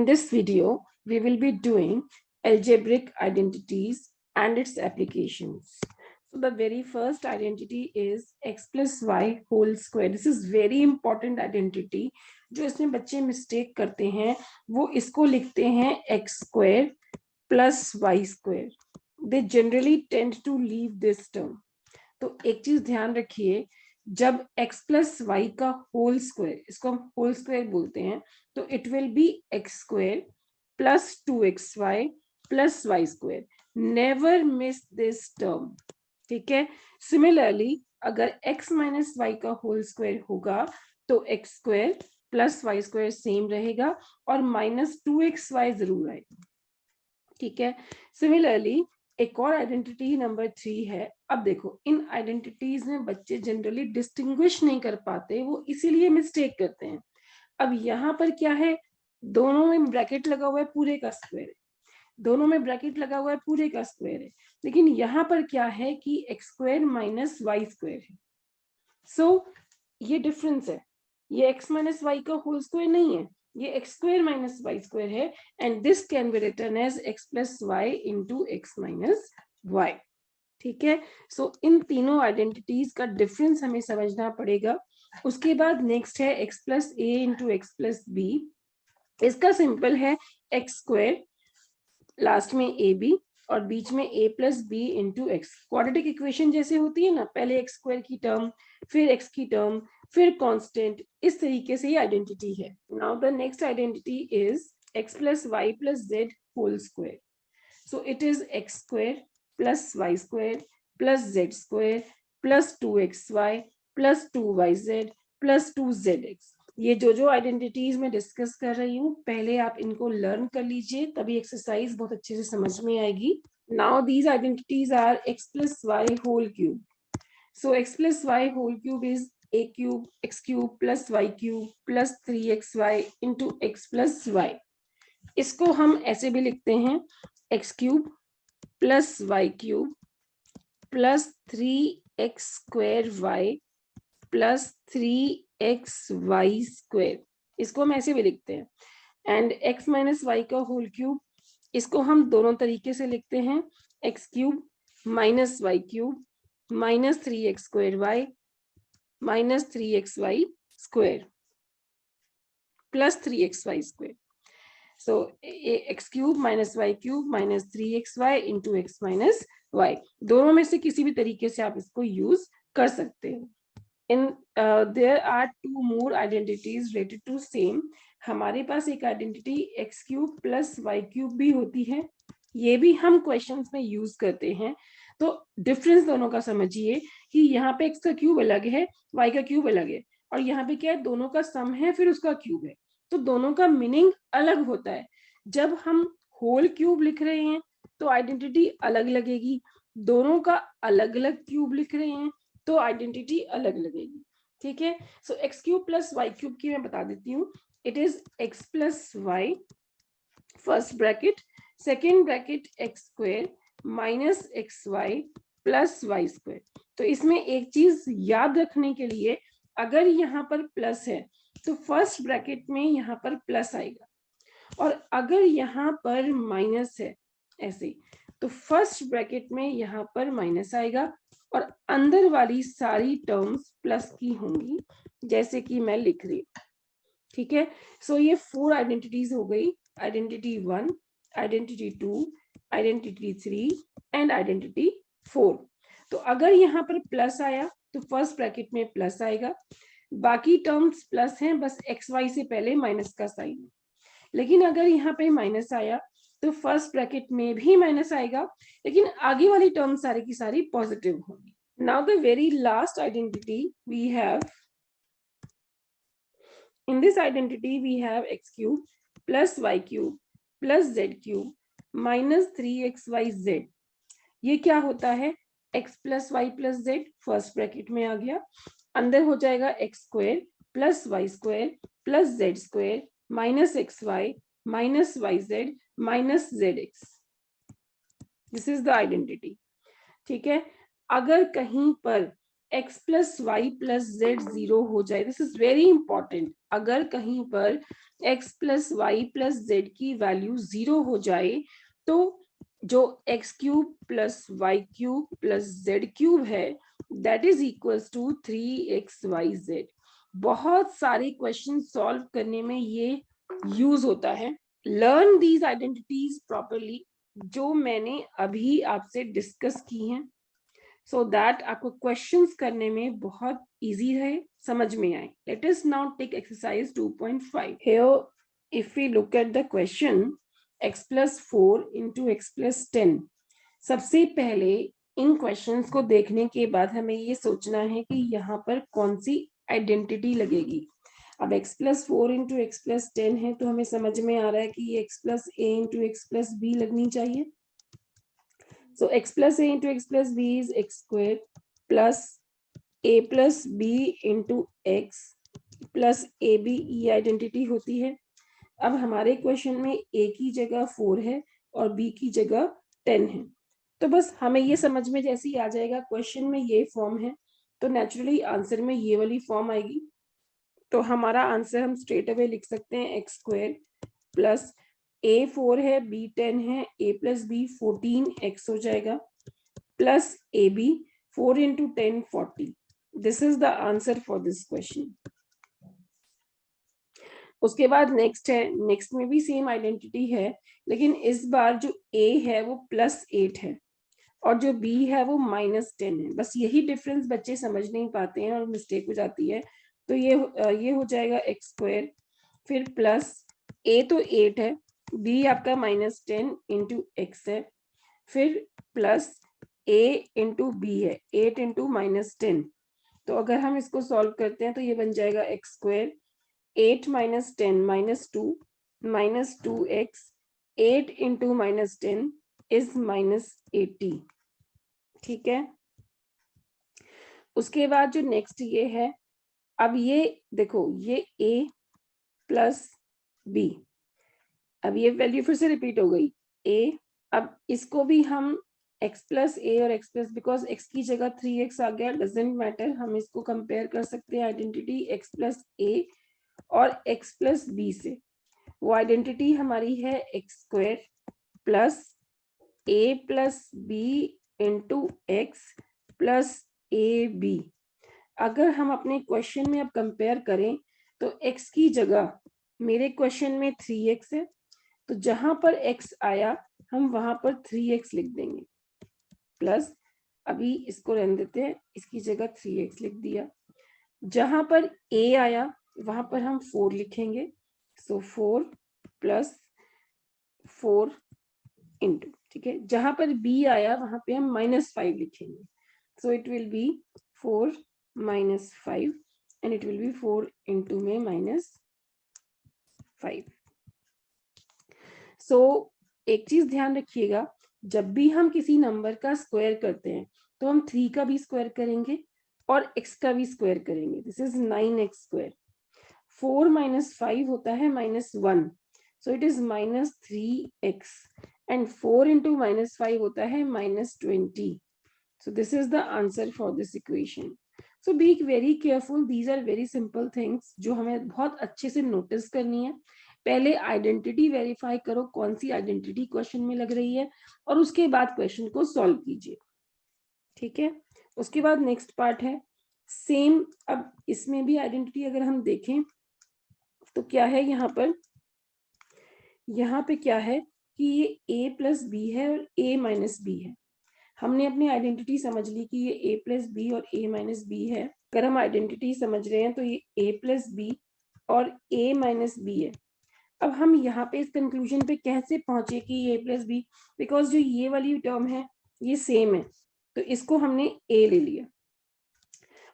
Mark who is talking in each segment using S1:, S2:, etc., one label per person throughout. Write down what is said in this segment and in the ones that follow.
S1: this video, we will be doing algebraic identities and its applications. So the very first identity is x plus y whole square. This is very important identity. जो इसमें बच्चे mistake करते हैं वो इसको लिखते हैं x square plus y square. They generally tend to leave this term. तो एक चीज ध्यान रखिए, जब x प्लस वाई का होल स्क्वायर, इसको हम होल स्क्वायर बोलते हैं, तो it will be x square plus 2xy plus y square. Never miss this term. ठीक है. सिमिलरली अगर x माइनस वाई का होल स्क्वायर होगा तो x square plus y square same रहेगा और माइनस 2xy जरूर आएगा. ठीक है. सिमिलरली एक और आइडेंटिटी नंबर 3 है. अब देखो, इन आइडेंटिटीज में बच्चे जनरली डिस्टिंग्विश नहीं कर पाते, वो इसीलिए मिस्टेक करते हैं. अब यहाँ पर क्या है, दोनों में ब्रैकेट लगा हुआ है, पूरे का स्क्वायर है. दोनों में ब्रैकेट लगा हुआ है, पूरे का स्क्वायर है. लेकिन यहाँ पर क्या है कि x square minus y square है. सो ये डिफरेंस है. ये एक्स माइनस वाई का होल स्क्वायर नहीं है, ये x square minus y square है. And this can be written as x plus y into x minus y. ठीक है. सो इन तीनों आइडेंटिटीज का डिफरेंस हमें समझना पड़ेगा. उसके बाद नेक्स्ट है x plus a into x plus b. इसका सिंपल है एक्स स्क्वायर, लास्ट में ए बी और बीच में a plus b into x. Quadratic equation जैसे होती है ना, पहले एक्स स्क्वायर की टर्म, फिर एक्स की टर्म, फिर कांस्टेंट, इस तरीके से ये आइडेंटिटी है. Now the next identity is x plus y plus z whole square. So it is x square plus y square plus z square plus 2xy plus 2yz plus 2zx. ये जो identities में discuss कर रही हूँ, पहले आप इनको learn कर लीजिए, तभी एक्सरसाइज बहुत अच्छे से समझ में आएगी. Now these identities are x plus y whole cube. So x plus y whole cube is a cube x cube plus y cube plus 3xy into x plus y. इसको हम ऐसे भी लिखते हैं x cube plus y cube plus 3x square y plus 3xy square. इसको हम ऐसे भी लिखते हैं. एंड x माइनस वाई का होल क्यूब, इसको हम दोनों तरीके से लिखते हैं, x cube minus y cube minus 3x square y minus 3xy square plus 3xy square. So x cube minus y cube minus 3xy into x minus y. दोनों में से किसी भी तरीके से आप इसको यूज कर सकते हो. There are two more identities related to same. हमारे पास एक identity x cube plus y cube भी होती है, ये भी हम क्वेश्चंस में यूज करते हैं. तो डिफरेंस दोनों का समझिए कि यहाँ पे एक्स का क्यूब अलग है, वाई का क्यूब अलग है, और यहाँ पे क्या है, दोनों का सम है फिर उसका क्यूब है. तो दोनों का मीनिंग अलग होता है. जब हम होल क्यूब लिख रहे हैं तो आइडेंटिटी अलग लगेगी, दोनों का अलग अलग क्यूब लिख रहे हैं तो आइडेंटिटी अलग लगेगी. ठीक है. So x cube plus y cube की मैं बता देती हूँ. It is x plus y first bracket, second bracket x square minus x y plus y square. तो इसमें एक चीज याद रखने के लिए, अगर यहाँ पर प्लस है तो फर्स्ट ब्रैकेट में यहाँ पर प्लस आएगा, और अगर यहाँ पर माइनस है ऐसे, तो फर्स्ट ब्रैकेट में यहाँ पर माइनस आएगा और अंदर वाली सारी टर्म्स प्लस की होंगी, जैसे कि मैं लिख रही हूँ. ठीक है. सो ये 4 आइडेंटिटीज हो गई. Identity 1, identity 2, identity 3 and identity 4. तो अगर यहाँ पर प्लस आया तो फर्स्ट ब्रैकेट में प्लस आएगा, बाकी टर्म्स प्लस हैं, बस एक्स वाई से पहले माइनस का साइन है. लेकिन अगर यहाँ पे माइनस आया तो फर्स्ट ब्रैकेट में भी माइनस आएगा, लेकिन आगे वाली टर्म सारी की सारी पॉजिटिव होगी. Now the very last identity we have, in this identity we have x cube plus y cube plus z cube minus 3xyz. ये क्या होता है, x plus y plus z first bracket में आ गया, अंदर हो जाएगा x square plus y square plus z square minus x y minus y z minus z x. This is the identity. ठीक है. अगर कहीं पर x plus y plus z 0 हो जाए, दिस इज वेरी इंपॉर्टेंट। अगर कहीं पर x plus y plus z की वैल्यू 0 हो जाए तो जो x cube plus y cube plus z cube है that is equals to 3xyz। बहुत सारे क्वेश्चन सॉल्व करने में ये यूज होता है। लर्न दीज आइडेंटिटीज प्रॉपरली, जो मैंने अभी आपसे डिस्कस की हैं, सो दैट आपको क्वेश्चंस करने में बहुत इजी रहे, समझ में आए। Let us now take exercise 2.5। Here if we look at the question x plus 4 into x plus 10। सबसे पहले इन क्वेश्चंस को देखने के बाद हमें ये सोचना है कि यहाँ पर कौन सी आइडेंटिटी लगेगी। अब x plus 4 into x plus 10 है तो हमें समझ में आ रहा है कि ये x plus a into x plus b लगनी चाहिए। So x plus a into x plus b is x squared plus a plus b into x plus ab, ये आइडेंटिटी होती है। अब हमारे क्वेश्चन में a की जगह 4 है और b की जगह 10 है, तो बस हमें ये समझ में जैसे ही आ जाएगा क्वेश्चन में ये फॉर्म है तो नेचुरली आंसर में ये वाली फॉर्म आएगी। तो हमारा आंसर हम स्ट्रेट अवे लिख सकते हैं एक्स स्क्वायर प्लस a 4 है b 10 है, a प्लस b 14x हो जाएगा plus a b 4 into 10 40। This is the answer for this question. उसके बाद नेक्स्ट है, नेक्स्ट में भी सेम आइडेंटिटी है लेकिन इस बार जो a है वो प्लस 8 है और जो b है वो माइनस 10 है। बस यही डिफरेंस बच्चे समझ नहीं पाते हैं और मिस्टेक हो जाती है। तो ये हो जाएगा एक्स स्क्वायर, फिर प्लस a तो 8 है, b आपका माइनस 10 इंटू एक्स है, फिर प्लस a इंटू बी है 8 इंटू माइनस 10। तो अगर हम इसको सॉल्व करते हैं तो ये बन जाएगा x square 8 minus 10 minus two x 8 into minus 10 is minus 80। ठीक है। उसके बाद जो नेक्स्ट ये है, अब ये देखो ये a प्लस b, अब ये वैल्यू फिर से रिपीट हो गई a। अब इसको भी हम x प्लस ए और x प्लस, बिकॉज x की जगह 3x आ गया, डजेंट मैटर, हम इसको कंपेयर कर सकते हैं आइडेंटिटी x प्लस ए और x प्लस बी से। वो आइडेंटिटी हमारी है x square plus a plus b into x plus a b. अगर हम अपने क्वेश्चन में अब कंपेयर करें तो x की जगह मेरे क्वेश्चन में 3x है, तो जहां पर x आया हम वहां पर 3x लिख देंगे प्लस, अभी इसको रहने देते हैं, इसकी जगह 3x लिख दिया। जहां पर a आया वहां पर हम 4 लिखेंगे, सो 4 प्लस 4 इंटू, ठीक है। जहां पर b आया वहां पे हम -5 लिखेंगे, सो it will B 4 minus 5 and it will B 4 into में -5। सो एक चीज ध्यान रखिएगा, जब भी हम किसी नंबर का स्क्वायर करते हैं तो हम 3 का भी स्क्वायर करेंगे और x का भी स्क्वायर करेंगे। This is 9x square. 4 minus 5 होता है -1, so it is -3x and 4 into -5 होता है -20। So this is the answer for this equation. So be very careful, these are very simple things जो हमें बहुत अच्छे से नोटिस करनी है। पहले आइडेंटिटी वेरीफाई करो कौन सी आइडेंटिटी क्वेश्चन में लग रही है और उसके बाद क्वेश्चन को सॉल्व कीजिए। ठीक है। उसके बाद नेक्स्ट पार्ट है सेम। अब इसमें भी आइडेंटिटी अगर हम देखें तो क्या है, यहाँ पे क्या है कि ये a प्लस बी है और a माइनस बी है। हमने अपनी आइडेंटिटी समझ ली कि ये a प्लस बी और a माइनस बी है। अगर हम आइडेंटिटी समझ रहे हैं तो ये a प्लस बी और a माइनस बी है। अब हम यहाँ पे इस कंक्लूजन पे कैसे पहुंचे कि ये a प्लस बी, बिकॉज जो ये वाली टर्म है ये सेम है तो इसको हमने a ले लिया,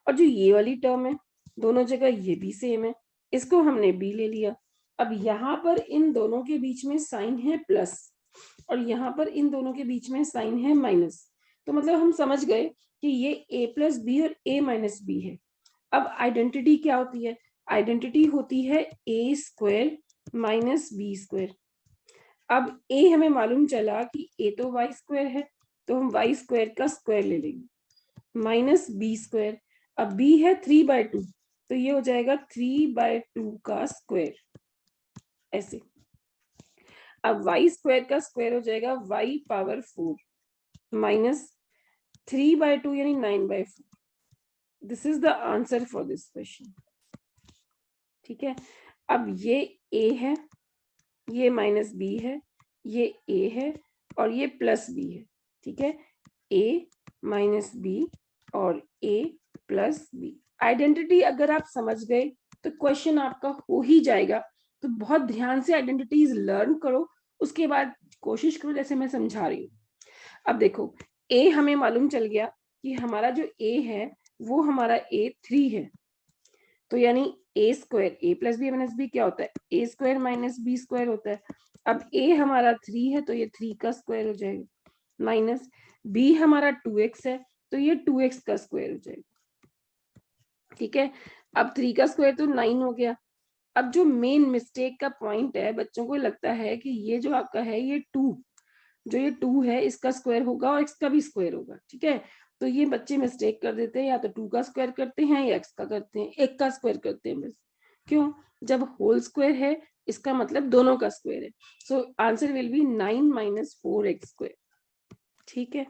S1: और जो ये वाली टर्म है दोनों जगह ये भी सेम है, इसको हमने b ले लिया। अब यहाँ पर इन दोनों के बीच में साइन है प्लस और यहाँ पर इन दोनों के बीच में साइन है माइनस, तो मतलब हम समझ गए कि ये a प्लस बी और a माइनस बी है। अब आइडेंटिटी क्या होती है, आइडेंटिटी होती है a square minus b square. अब a हमें मालूम चला कि a तो y स्क्वायर है तो हम y स्क्वायर का स्क्वायर ले लेंगे माइनस बी स्क्वायर, अब b है 3/2, तो ये हो जाएगा 3/2 का स्क्वायर, ऐसे। अब y स्क्वायर का स्क्वायर हो जाएगा y पावर 4 माइनस 3/2 यानी 9/4। This is the answer for this question. ठीक है, अब ये a है, ये माइनस b है, ये a है और ये प्लस b है। ठीक है, a माइनस b और a प्लस b। आइडेंटिटी अगर आप समझ गए तो क्वेश्चन आपका हो ही जाएगा। तो बहुत ध्यान से आइडेंटिटीज लर्न करो, उसके बाद कोशिश करो जैसे मैं समझा रही हूँ। अब देखो, a हमें मालूम चल गया कि हमारा जो a है वो हमारा a 3 है, तो यानी a square, a plus b minus b क्या होता है, a square minus b square होता है। अब a हमारा 3 है तो ये 3 का स्क्वायर हो जाएगा, माइनस b हमारा 2x है तो ये 2x का स्क्वायर हो जाएगा। ठीक है, अब 3 का स्क्वायर तो 9 हो गया। अब जो मेन मिस्टेक का पॉइंट है, बच्चों को लगता है कि ये जो आपका है ये 2, जो ये 2 है इसका स्क्वायर होगा और x का भी स्क्वायर होगा। ठीक है, तो ये बच्चे मिस्टेक कर देते हैं, या तो 2 का स्क्वायर करते हैं या x का करते हैं, एक का स्क्वायर करते हैं बस। क्यों? जब होल स्क्वायर है इसका मतलब दोनों का स्क्वायर है। So answer will B 9 minus 4x square. ठीक है,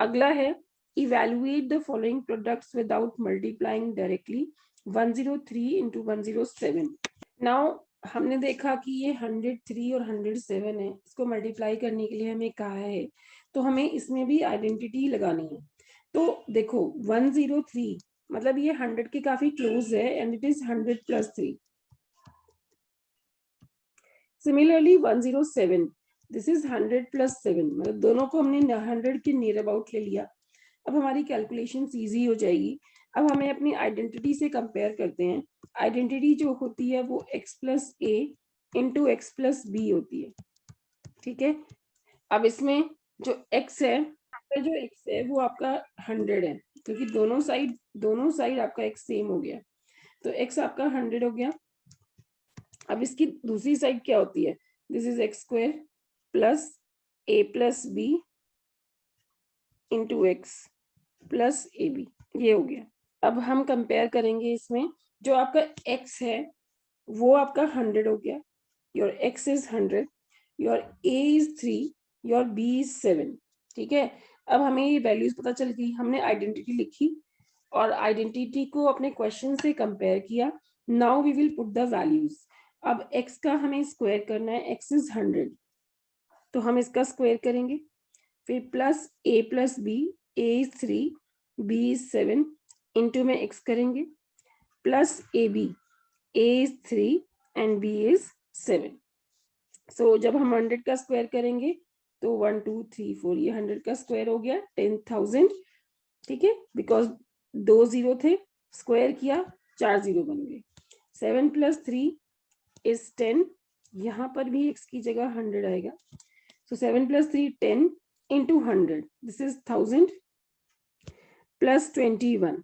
S1: अगला है evaluate the following products without multiplying directly 103 into 107। Now हमने देखा कि ये 103 और 107 है, इसको मल्टीप्लाई करने के लिए हमें कहा है, तो हमें इसमें भी आइडेंटिटी लगानी है। तो देखो 103 मतलब ये 100 के काफी क्लोज है and it is 100 plus 3। Similarly 107 this is 100 plus 7, मतलब दोनों को हमने 100 के नियर अबाउट ले लिया। अब हमारी कैलकुलेशन ईजी हो जाएगी। अब हमें अपनी आइडेंटिटी से कंपेयर करते हैं। आइडेंटिटी जो होती है वो x plus a into x plus B होती है। ठीक है, अब इसमें जो x है, जो x है वो आपका 100 है, क्योंकि दोनों साइड आपका x सेम हो गया, तो x आपका 100 हो गया। अब इसकी दूसरी साइड क्या होती है, this is x square plus a plus b into x plus a b, ये हो गया। अब हम कंपेयर करेंगे इसमें, जो आपका x है वो आपका 100 हो गया, your x is 100, your a is 3, your b is 7। ठीक है, अब हमें ये वैल्यूज पता चल गई, हमने आइडेंटिटी लिखी और आइडेंटिटी को अपने क्वेश्चन से कंपेयर किया। Now we will put the values. अब x का हमें स्क्वायर करना है, x इज 100, तो हम इसका स्क्वायर करेंगे, फिर plus a plus b, a is 3, b is 7 into में x करेंगे, plus a b, a is 3 and b is 7। So जब हम 100 का स्क्वायर करेंगे तो 1 2 3 4 ये 100 का स्क्वायर हो गया 10,000। ठीक है, बिकॉज 2 जीरो थे, स्क्वायर किया 4 जीरो बन गए। 7 प्लस 3 इज 10, यहाँ पर भी x की जगह 100 आएगा। सो 7 plus 3 10 into 100, this is 1000 plus 21।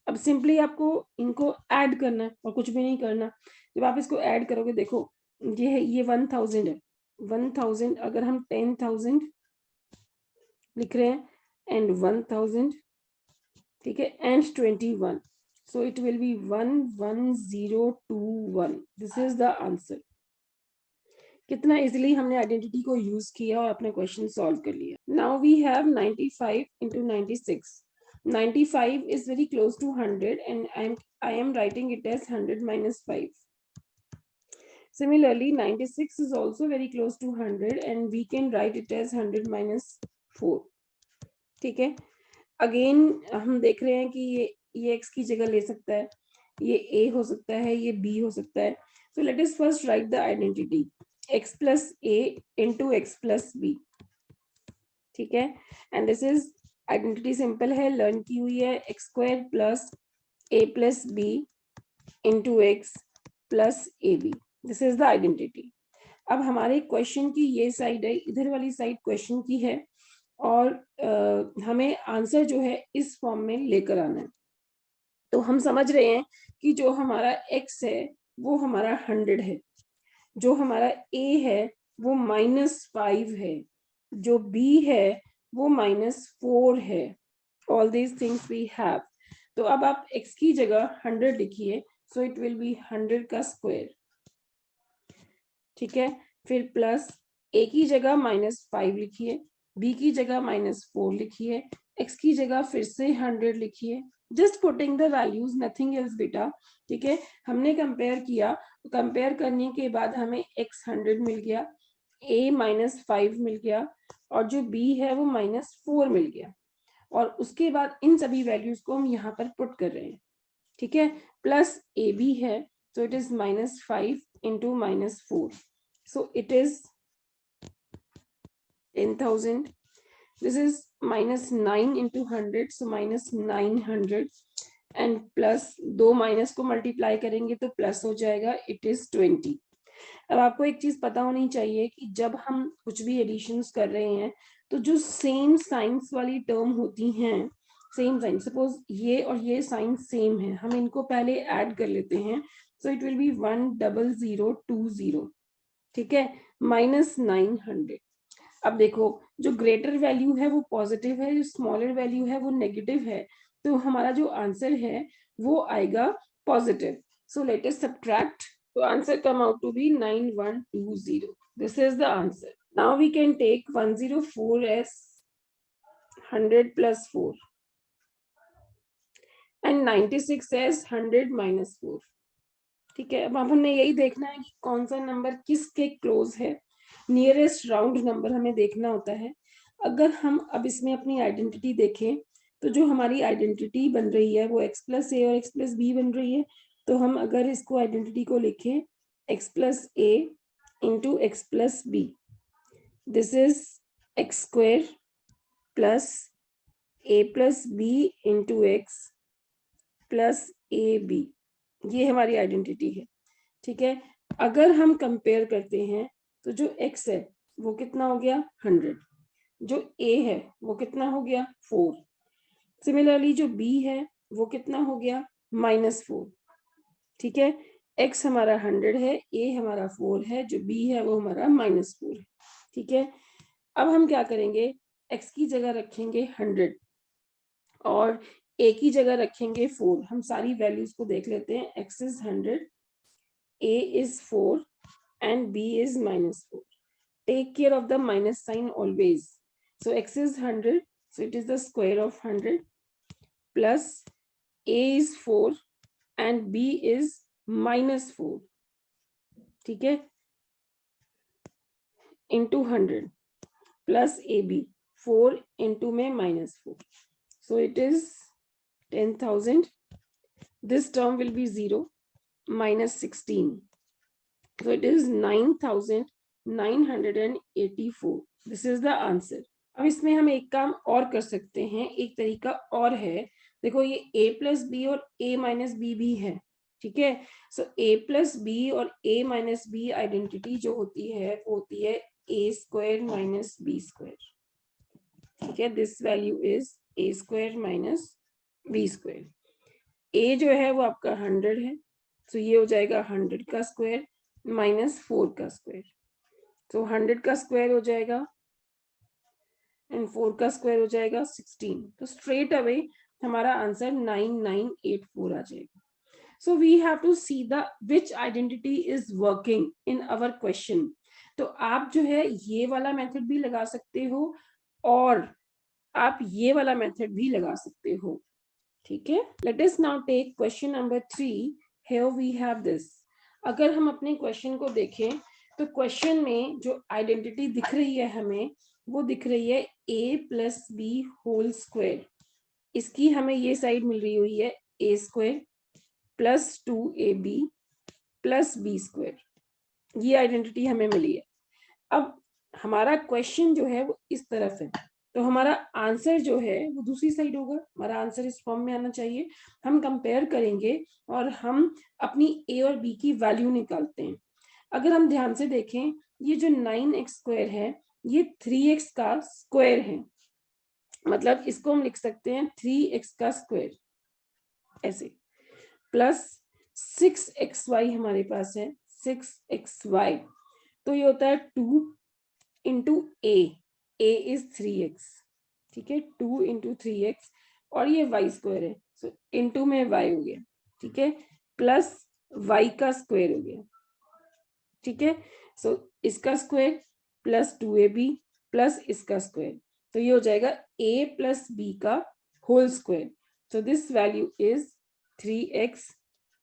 S1: अब सिंपली आपको इनको ऐड करना है और कुछ भी नहीं करना। जब आप इसको ऐड करोगे, देखो ये है, ये 1000 है, 1000 अगर हम 10,000 लिख रहे हैं एंड 1000, ठीक है, and 21, so it will be 11021। This is the answer. कितना इजीली हमने आइडेंटिटी को यूज किया और अपने क्वेश्चन सॉल्व कर लिया। Now we have 95 into 96। 95 is very close to 100 and I am writing it as 100 minus 5. Similarly, 96 is also very close to 100 and we can write it as 100 minus 4. ठीक है, again हम देख रहे हैं कि ये x की जगह ले सकता है, ये a हो सकता है, ये b हो सकता है। So let us first write the identity, x plus a into x plus b। ठीक है, and this is identity simple है, लर्न की हुई है, x square plus a plus b into x plus a b, this is the identity. अब हमारे question की ये साइड है, इधर वाली साइड क्वेश्चन की है और हमें आंसर जो है इस फॉर्म में लेकर आना है। तो हम समझ रहे हैं कि जो हमारा x है वो हमारा 100 है, जो हमारा a है वो -5 है, जो b है वो -4 है, all these things we have. तो अब आप x की जगह 100 लिखिए, सो इट विल बी 100 का स्क्वायर, ठीक है। फिर प्लस a की जगह -5 लिखिए, b की जगह -4 लिखिए, x की जगह फिर से 100 लिखिए, just putting the values, nothing else बेटा, ठीक है। हमने कंपेयर किया, तो कंपेयर करने के बाद हमें x 100 मिल गया, a -5 मिल गया, और जो b है वो -4 मिल गया, और उसके बाद इन सभी वैल्यूज को हम यहाँ पर पुट कर रहे हैं, ठीक है। प्लस ए बी है, so it is -5 into -4, so it is 10,000. This is -9 into 100, so -900, and plus दो माइनस को मल्टीप्लाई करेंगे तो प्लस हो जाएगा, इट इज 20। अब आपको एक चीज पता होनी चाहिए कि जब हम कुछ भी एडिशंस कर रहे हैं, तो जो सेम साइंस वाली टर्म होती हैं, सेम साइन, सपोज ये और ये साइन सेम है, हम इनको पहले ऐड कर लेते हैं, सो इट विल बी 10020, ठीक है, -900। अब देखो, जो ग्रेटर वैल्यू है वो पॉजिटिव है, जो स्मॉलर वैल्यू है वो नेगेटिव है, तो हमारा जो आंसर है वो आएगा positive. So let us subtract, तो answer come out to be 9120। This is the answer. Now we can take 104 as 100 plus 4 and 96 as 100 minus 4, ठीक है। अब हमने यही देखना है कि कौन सा नंबर किसके क्लोज है, नियरेस्ट राउंड नंबर हमें देखना होता है। अगर हम अब इसमें अपनी आइडेंटिटी देखें, तो जो हमारी आइडेंटिटी बन रही है वो x प्लस ए और x प्लस बी बन रही है। तो हम अगर इसको आइडेंटिटी को लिखें x plus a into x plus b, this is x square plus a plus b into x plus a b, ये हमारी आइडेंटिटी है, ठीक है। अगर हम कंपेयर करते हैं, तो जो x है वो कितना हो गया 100, जो a है वो कितना हो गया 4, सिमिलरली जो b है वो कितना हो गया -4, ठीक है। x हमारा 100 है, a हमारा 4 है, जो b है वो हमारा -4 है, ठीक है। अब हम क्या करेंगे, x की जगह रखेंगे 100 और a की जगह रखेंगे 4। हम सारी वैल्यूज को देख लेते हैं, x is 100, a is 4 and b is -4. Take care of the minus sign always. So x is 100, so it is the square of 100, plus a is 4 and b is -4, ठीक है, into 100 plus ab, 4 into में -4, so it is 10,000. This term will be 0, -16, so it is 9,984. This is the answer. अब इसमें हम एक काम और कर सकते हैं, एक तरीका और है। देखो, ये a प्लस बी और a माइनस बी भी है, ठीक है। सो a प्लस बी और a माइनस बी आइडेंटिटी जो होती है वो होती है a square minus b square, ठीक है। This value is a square minus b square. a जो है वो आपका 100 है, तो ये हो जाएगा 100 का स्क्वायर -4 का स्क्वायर, तो 100 का स्क्वायर हो जाएगा एंड 4 का स्क्वायर हो जाएगा 16, तो स्ट्रेट अवे हमारा आंसर 9984 आ जाएगा। So we have to see the which identity is working in our question. तो आप जो है ये वाला मेथड भी लगा सकते हो और आप ये वाला मेथड भी लगा सकते हो, ठीक है। Let us now take question number 3। Here we have this. अगर हम अपने क्वेश्चन को देखें, तो क्वेश्चन में जो आइडेंटिटी दिख रही है हमें, वो दिख रही है a plus b whole square. इसकी हमें ये साइड मिल रही हुई है a square plus 2ab plus b square, ये आइडेंटिटी हमें मिली है। अब हमारा क्वेश्चन जो है वो इस तरफ है, तो हमारा आंसर जो है वो दूसरी साइड होगा। हमारा आंसर इस फॉर्म में आना चाहिए। हम कंपेयर करेंगे और हम अपनी a और b की वैल्यू निकालते हैं। अगर हम ध्यान से देखें, ये जो 9x स्क्वायर है ये 3x का स्क्वायर है, मतलब इसको हम लिख सकते हैं 3x का स्क्वायर ऐसे, प्लस 6xy हमारे पास है 6xy, तो ये होता है 2 इंटू a इज 3x, ठीक है, 2 इंटू 3x और ये वाई स्क्वायर है, सो इनटू में वाई हो गया, ठीक है, प्लस वाई का स्क्वायर हो गया, ठीक है। सो इसका स्क्वायर प्लस 2ab प्लस इसका स्क्वायर, तो ये हो जाएगा a प्लस बी का whole square. So this value is 3x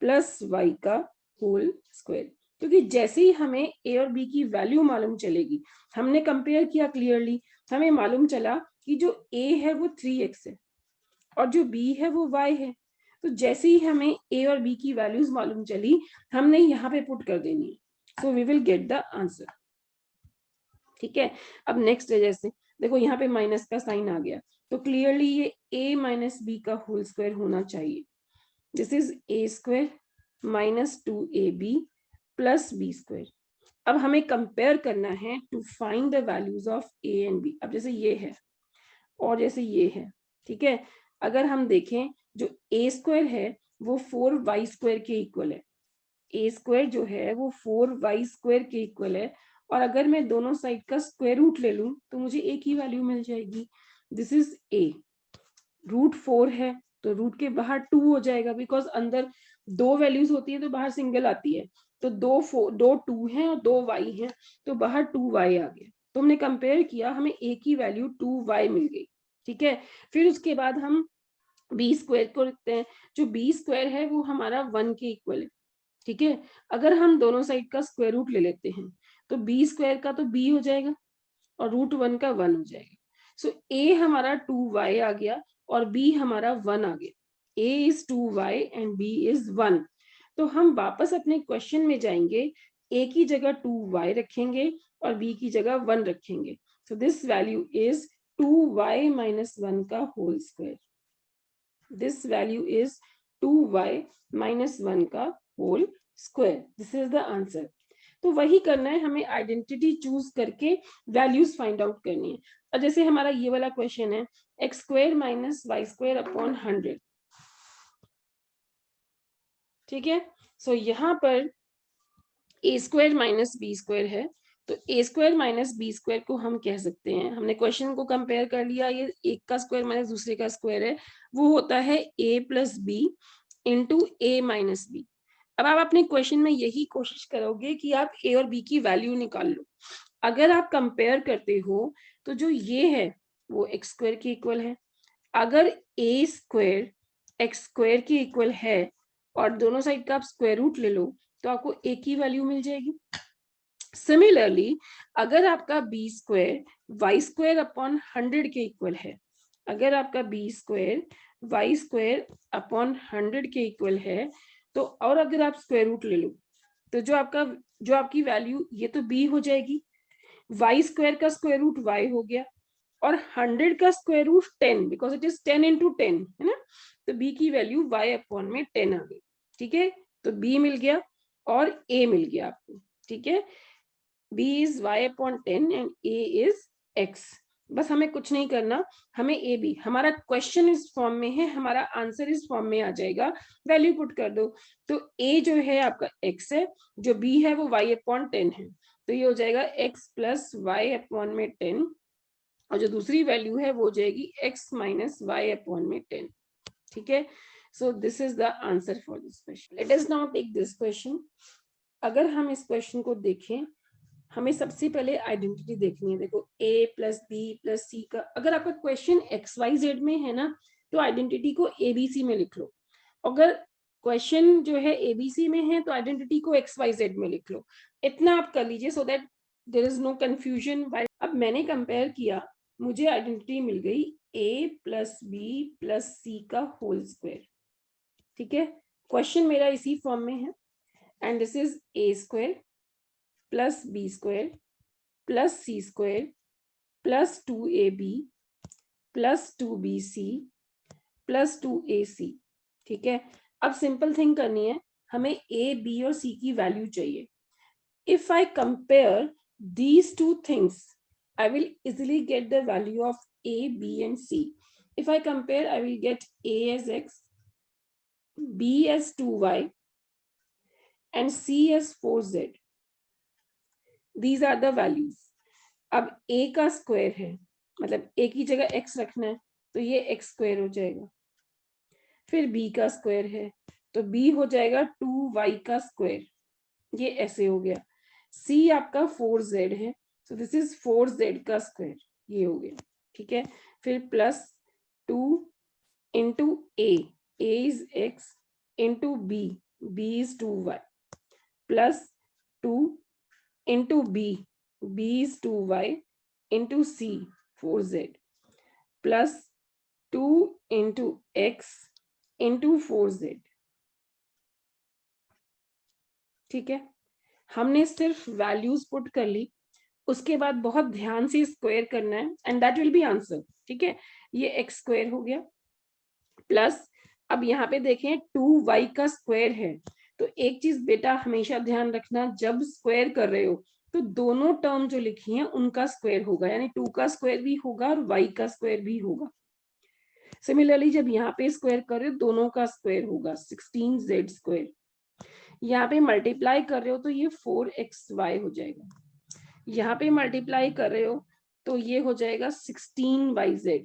S1: plus y का होल स्क्वायर। क्योंकि जैसे ही हमें a और b की वैल्यू मालूम चलेगी, हमने कंपेयर किया क्लियरली, हमें मालूम चला कि जो a है वो 3x है और जो b है वो y है। तो जैसे ही हमें a और b की वैल्यूज मालूम चली, हमने यहाँ पे पुट कर देनी है, so we will get the answer, ठीक है। अब नेक्स्ट है, जैसे देखो यहाँ पे माइनस का साइन आ गया, तो क्लियरली ये a माइनस बी का होल स्क्वायर होना चाहिए। This is a square minus 2ab plus b square. अब हमें कंपेयर करना है to find the values of a and b। अब जैसे ये है और जैसे ये है, ठीक है, अगर हम देखें जो a स्क्वायर है वो 4y स्क्वायर के इक्वल है, a स्क्वायर जो है वो 4y स्क्वायर के इक्वल है, और अगर मैं दोनों साइड का स्क्वायर रूट ले लूं तो मुझे एक ही वैल्यू मिल जाएगी। दिस इज a, रूट 4 है तो रूट के बाहर 2 हो जाएगा, बिकॉज अंदर दो वैल्यूज होती है तो बाहर सिंगल आती है, तो दो 2 हैं और 2 y हैं, तो बाहर 2y आ गया। तो हमने कंपेयर किया, हमें एक ही वैल्यू 2y मिल गई, ठीक है। फिर उसके बाद हम बी स्क्वायर को लिखते हैं, जो बी स्क्वायर है वो हमारा 1 के इक्वल है, ठीक है। अगर हम दोनों साइड का स्क्वायर रूट ले लेते हैं तो बी स्क्वायर का तो b हो जाएगा और रूट 1 का 1 हो जाएगा। सो a हमारा 2y आ गया और b हमारा 1 आ गया। a is 2y and b is 1। तो हम वापस अपने क्वेश्चन में जाएंगे, a की जगह 2y रखेंगे और b की जगह 1 रखेंगे। So this value is 2y minus 1 का whole square. This value is 2y minus 1 का whole square. This is the answer. तो वही करना है हमें, आइडेंटिटी चूज करके वैल्यूज फाइंड आउट करनी है। और जैसे हमारा ये वाला क्वेश्चन है, x square minus y square upon 100, ठीक है। सो यहाँ पर a square minus b square है, तो a square minus b square को हम कह सकते हैं, हमने क्वेश्चन को कंपेयर कर लिया, ये एक का स्क्वायर माइनस दूसरे का स्क्वायर है, वो होता है ए प्लस बी इंटू ए माइनस बी। अब आप अपने क्वेश्चन में यही कोशिश करोगे कि आप ए और बी की वैल्यू निकाल लो। अगर आप कंपेयर करते हो तो जो ये है वो एक्स स्क्वायर के इक्वल है, अगर ए स्क्वायर एक्स स्क्वायर के इक्वल है और दोनों साइड का आप स्क्वायर रूट ले लो तो आपको एक ही वैल्यू मिल जाएगी। सिमिलरली अगर आपका b square y square upon 100 के इक्वल है, अगर आपका b square y square upon 100 के इक्वल है, तो और अगर आप स्क्वायर रूट ले लो तो जो आपकी वैल्यू ये तो बी हो जाएगी, वाई स्क्वायर का स्क्वायर रूट वाई हो गया और 100 का square root 10, because it is 10 into 10 है ना, तो b की वैल्यू y अपॉन में 10 आ गई, ठीक है। तो b मिल गया और a मिल गया आपको, ठीक है। b is y upon 10 and a is x। बस हमें कुछ नहीं करना, हमें ए बी, हमारा क्वेश्चन इस फॉर्म में है, हमारा आंसर इस फॉर्म में आ जाएगा, वैल्यू पुट कर दो। तो a जो है आपका x है, जो b है वो y अपॉन 10 है, तो ये हो जाएगा x प्लस वाई अपॉन में 10, और जो दूसरी वैल्यू है वो हो जाएगी x माइनस वाई अपॉन में 10, ठीक है। So this is the answer for this question. Let us now take this question. अगर हम इस क्वेश्चन को देखें, हमें सबसे पहले आइडेंटिटी देखनी है। देखो a plus b plus c का, अगर आपका क्वेश्चन एक्स वाई जेड में है ना, तो आइडेंटिटी को एबीसी में लिख लो। अगर क्वेश्चन जो है एबीसी में है तो आइडेंटिटी को एक्स वाई जेड में लिख लो। इतना आप कर लीजिए so that there is no confusion. अब मैंने कंपेयर किया, मुझे आइडेंटिटी मिल गई a plus b plus c का होल स्क्वायर, ठीक है। क्वेश्चन मेरा इसी फॉर्म में है, and this is a square plus b square plus c square plus 2ab plus 2bc plus 2ac, ठीक है। अब सिंपल थिंग करनी है, हमें a b और c की वैल्यू चाहिए। If I compare these two things, I will easily get the value of a, b and c. If I compare, I will get a as x, b as 2y and c as 4z. These are the values. अब a का square है, मतलब a की जगह x रखना है, तो ये x स्क्वायर हो जाएगा, फिर b का स्क्वायर है तो b हो जाएगा 2y का स्क्वायर, ये ऐसे हो गया। c आपका 4z है, so दिस इज 4z का स्क्वायर, ये हो गया, ठीक है। फिर plus 2 into a is x into b is 2y, plus 2 into b is 2y into c 4z, plus 2 into x into 4z, ठीक है। हमने सिर्फ वैल्यूज पुट कर ली, उसके बाद बहुत ध्यान से स्क्वायर करना है and that will be answer, ठीक है। ये एक्स स्क्वायर हो गया, प्लस अब यहाँ पे देखें 2y का स्क्वायर है, तो एक चीज बेटा हमेशा ध्यान रखना, जब स्क्वायर कर रहे हो तो दोनों टर्म जो लिखी हैं उनका स्क्वायर होगा, यानी 2 का स्क्वायर भी होगा और y का स्क्वायर भी होगा। सिमिलरली जब यहाँ पे स्क्वायर कर रहे हो दोनों का स्क्वायर होगा 16z स्क्वायर, यहाँ पे मल्टीप्लाई कर रहे हो तो ये 4xy हो जाएगा, यहाँ पे मल्टीप्लाई कर रहे हो तो ये हो जाएगा 16yz,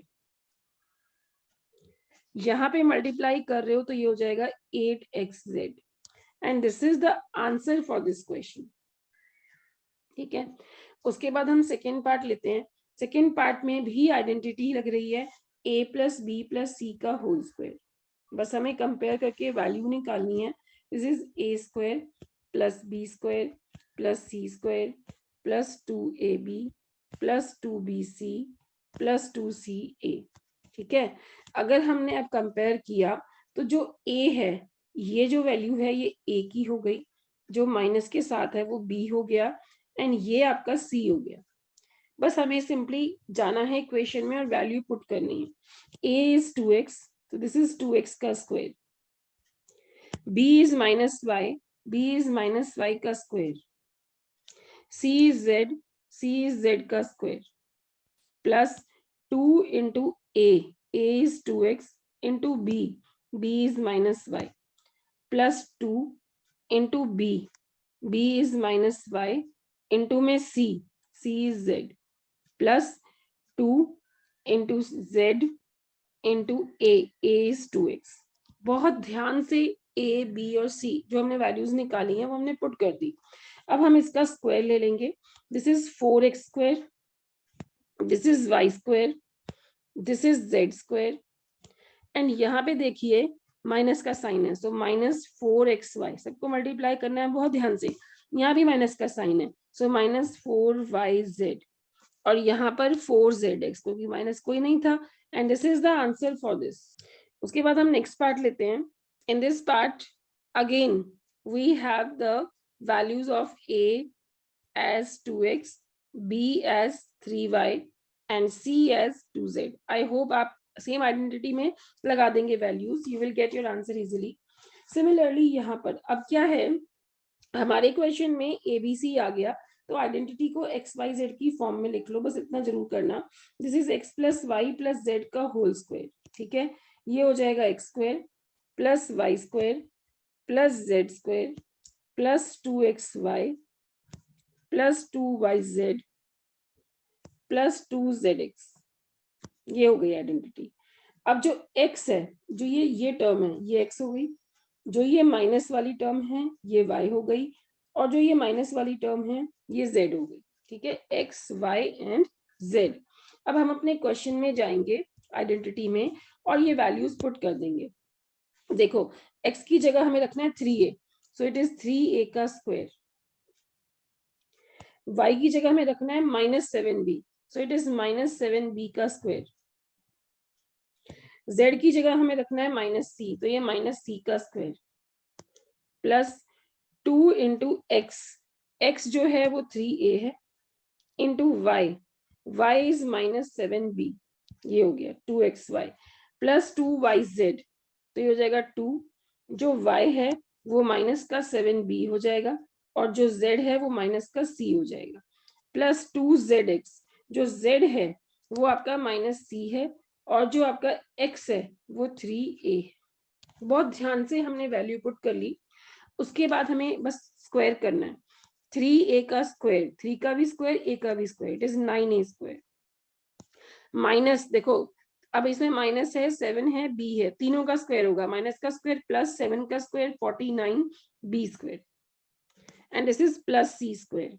S1: यहाँ पे मल्टीप्लाई कर रहे हो तो ये हो जाएगा 8xz, and this is the answer for this question, ठीक है। उसके बाद हम सेकेंड पार्ट लेते हैं। सेकेंड पार्ट में भी आइडेंटिटी लग रही है a plus b plus c का होल स्क्वायर, बस हमें कंपेयर करके वैल्यू निकालनी है। This is a square plus b square plus c square plus 2ab plus 2bc plus 2ca, ठीक है। अगर हमने अब कंपेयर किया तो जो a है, ये जो वैल्यू है ये a की हो गई, जो माइनस के साथ है वो b हो गया, एंड ये आपका c हो गया। बस हमें सिंपली जाना है इक्वेशन में और वैल्यू पुट करनी है। a इज 2x, तो दिस इज 2x का square, b is minus y, b is minus y का स्क्वायर, c इज z का square, plus 2 into a is 2x into b is minus y, plus 2 into b is minus y into में c is z, plus 2 into z into a is 2x। बहुत ध्यान से a b और c जो हमने values निकाली हैं वो हमने पुट कर दी। अब हम इसका स्क्वायर ले लेंगे, this is 4x square, this is y square, this is z square, and यहाँ पे देखिए माइनस का साइन है, सो माइनस 4xy, सबको मल्टीप्लाई करना है बहुत ध्यान से, यहाँ भी माइनस का साइन है, सो माइनस 4yz, और यहाँ पर 4zx, क्योंकि माइनस कोई नहीं था, and this is the answer for this. उसके बाद हम नेक्स्ट पार्ट लेते हैं। In this part again we have the values of a as 2x, b as 3y and c as 2z। I hope आप same identity में लगा देंगे values, you will get your answer easily. Similarly यहाँ पर अब क्या है, हमारे क्वेश्चन में एबीसी आ गया, तो आइडेंटिटी को एक्स वाई जेड की फॉर्म में लिख लो, बस इतना जरूर करना। This is x plus y plus z का होल स्क्वायर, ठीक है। ये हो जाएगा x square plus y square plus z square plus 2xy plus 2yz plus 2zx, ये हो गई आइडेंटिटी। अब जो x है, जो ये टर्म है, ये x हो गई, जो ये माइनस वाली टर्म है ये y हो गई, और जो ये माइनस वाली टर्म है ये z हो गई, ठीक है, x y एंड z। अब हम अपने क्वेश्चन में जाएंगे आइडेंटिटी में और ये वैल्यूज पुट कर देंगे। देखो x की जगह हमें रखना है 3a, so it is 3a का स्क्वायर, y की जगह हमें रखना है -7b, so it is -7b का स्क्वायर, z की जगह हमें रखना है -c, तो ये -c का स्क्वायर, प्लस 2 इंटू x जो है वो 3a है, इंटू y इज -7b, ये हो गया 2xy, प्लस 2yz, तो ये हो जाएगा 2, जो y है वो माइनस का 7b हो जाएगा, और जो z है वो माइनस का c हो जाएगा, प्लस 2zx, जो z है वो आपका -c है, और जो आपका x है वो 3a है। बहुत ध्यान से हमने वैल्यू पुट कर ली। उसके बाद हमें बस स्क्वायर करना है, 3a का स्क्वायर, 3 का भी स्क्वायर, a का भी square, it is 9a square, minus देखो अब इसमें माइनस है, 7 है, बी है, तीनों का स्क्वायर होगा, माइनस का स्क्वायर प्लस 7 का square 49 b square and this is plus c square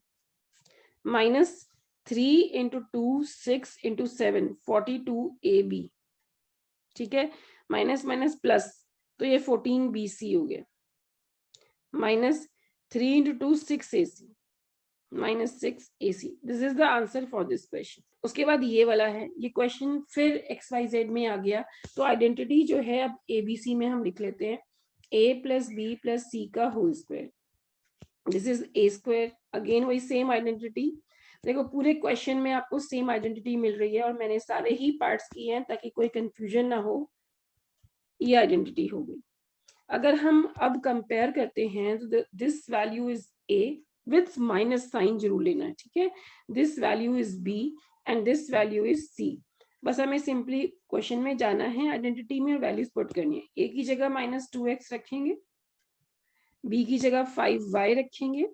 S1: minus 3 into 2 6 into 7 42 a b. ठीक है, माइनस माइनस प्लस, तो ये 14 बी सी हो गया minus 3 into 2 6 a c minus 6 a c. This is the answer for this question. उसके बाद ये वाला है, ये क्वेश्चन फिर एक्स वाई जेड में आ गया, तो आइडेंटिटी जो है अब ए बी सी में हम लिख लेते हैं, a plus b plus c का whole square, this is a square. Again वही सेम आइडेंटिटी, देखो पूरे क्वेश्चन में आपको सेम आइडेंटिटी मिल रही है और मैंने सारे ही पार्ट्स किए हैं ताकि कोई कंफ्यूजन ना हो। ये आइडेंटिटी हो गई। अगर हम अब कंपेयर करते हैं तो this value is a with minus sign जरूर लेना है, ठीक है, this value is b and this value is c. बस हमें सिंपली क्वेश्चन में जाना है, आइडेंटिटी में वैल्यूज पुट करनी है। ए की जगह -2x रखेंगे, बी की जगह 5y रखेंगे,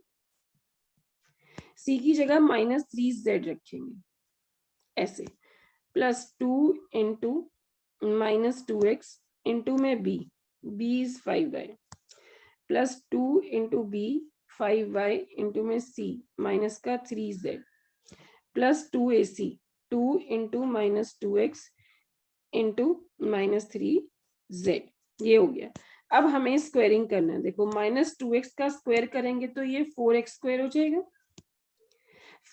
S1: सी की जगह -3z रखेंगे, ऐसे प्लस 2 इंटू -2x इंटू में b is 5y plus 2 into b 5y into में c माइनस का 3z plus 2ac 2 into -2x into -3z। ये हो गया। अब हमें स्क्वायरिंग करना है, देखो -2x का स्क्वायर करेंगे तो ये 4x स्क्वायर हो जाएगा,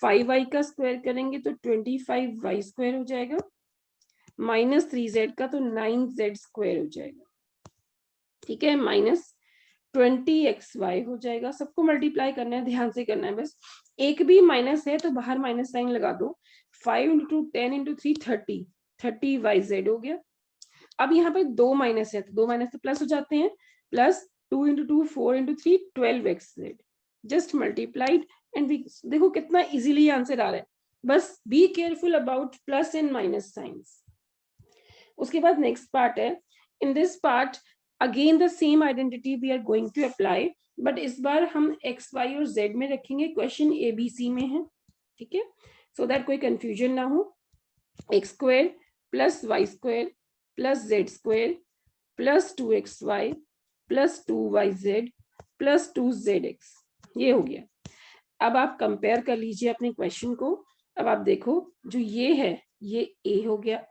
S1: 5y का स्क्वायर करेंगे तो 25y स्क्वायर हो जाएगा, -3z का तो 9z स्क्वायर हो जाएगा, ठीक है, -20xy हो जाएगा। सबको मल्टीप्लाई करना है, ध्यान से करना है, बस एक भी माइनस है तो बाहर माइनस साइन लगा दो। 5 इंटू 10 इंटू 3 30y z हो गया। अब यहाँ पे दो माइनस है तो दो माइनस तो प्लस हो जाते हैं, plus 2 into 2 4 into 3 12xz just multiplied and देखो कितना इजीली आंसर आ रहा है। बस be careful about plus and minus signs. उसके बाद नेक्स्ट पार्ट है, in this part again the same identity we are going to apply, but इस बार हम एक्स वाई और जेड में रखेंगे, क्वेश्चन ए बी सी में है, ठीक है, सो दैट कोई कंफ्यूजन ना हो। X square plus y square plus z square plus 2xy plus 2yz plus 2zx, ये हो गया। अब आप कंपेयर कर लीजिए अपने क्वेश्चन को। अब आप देखो जो ये है ये a हो गया,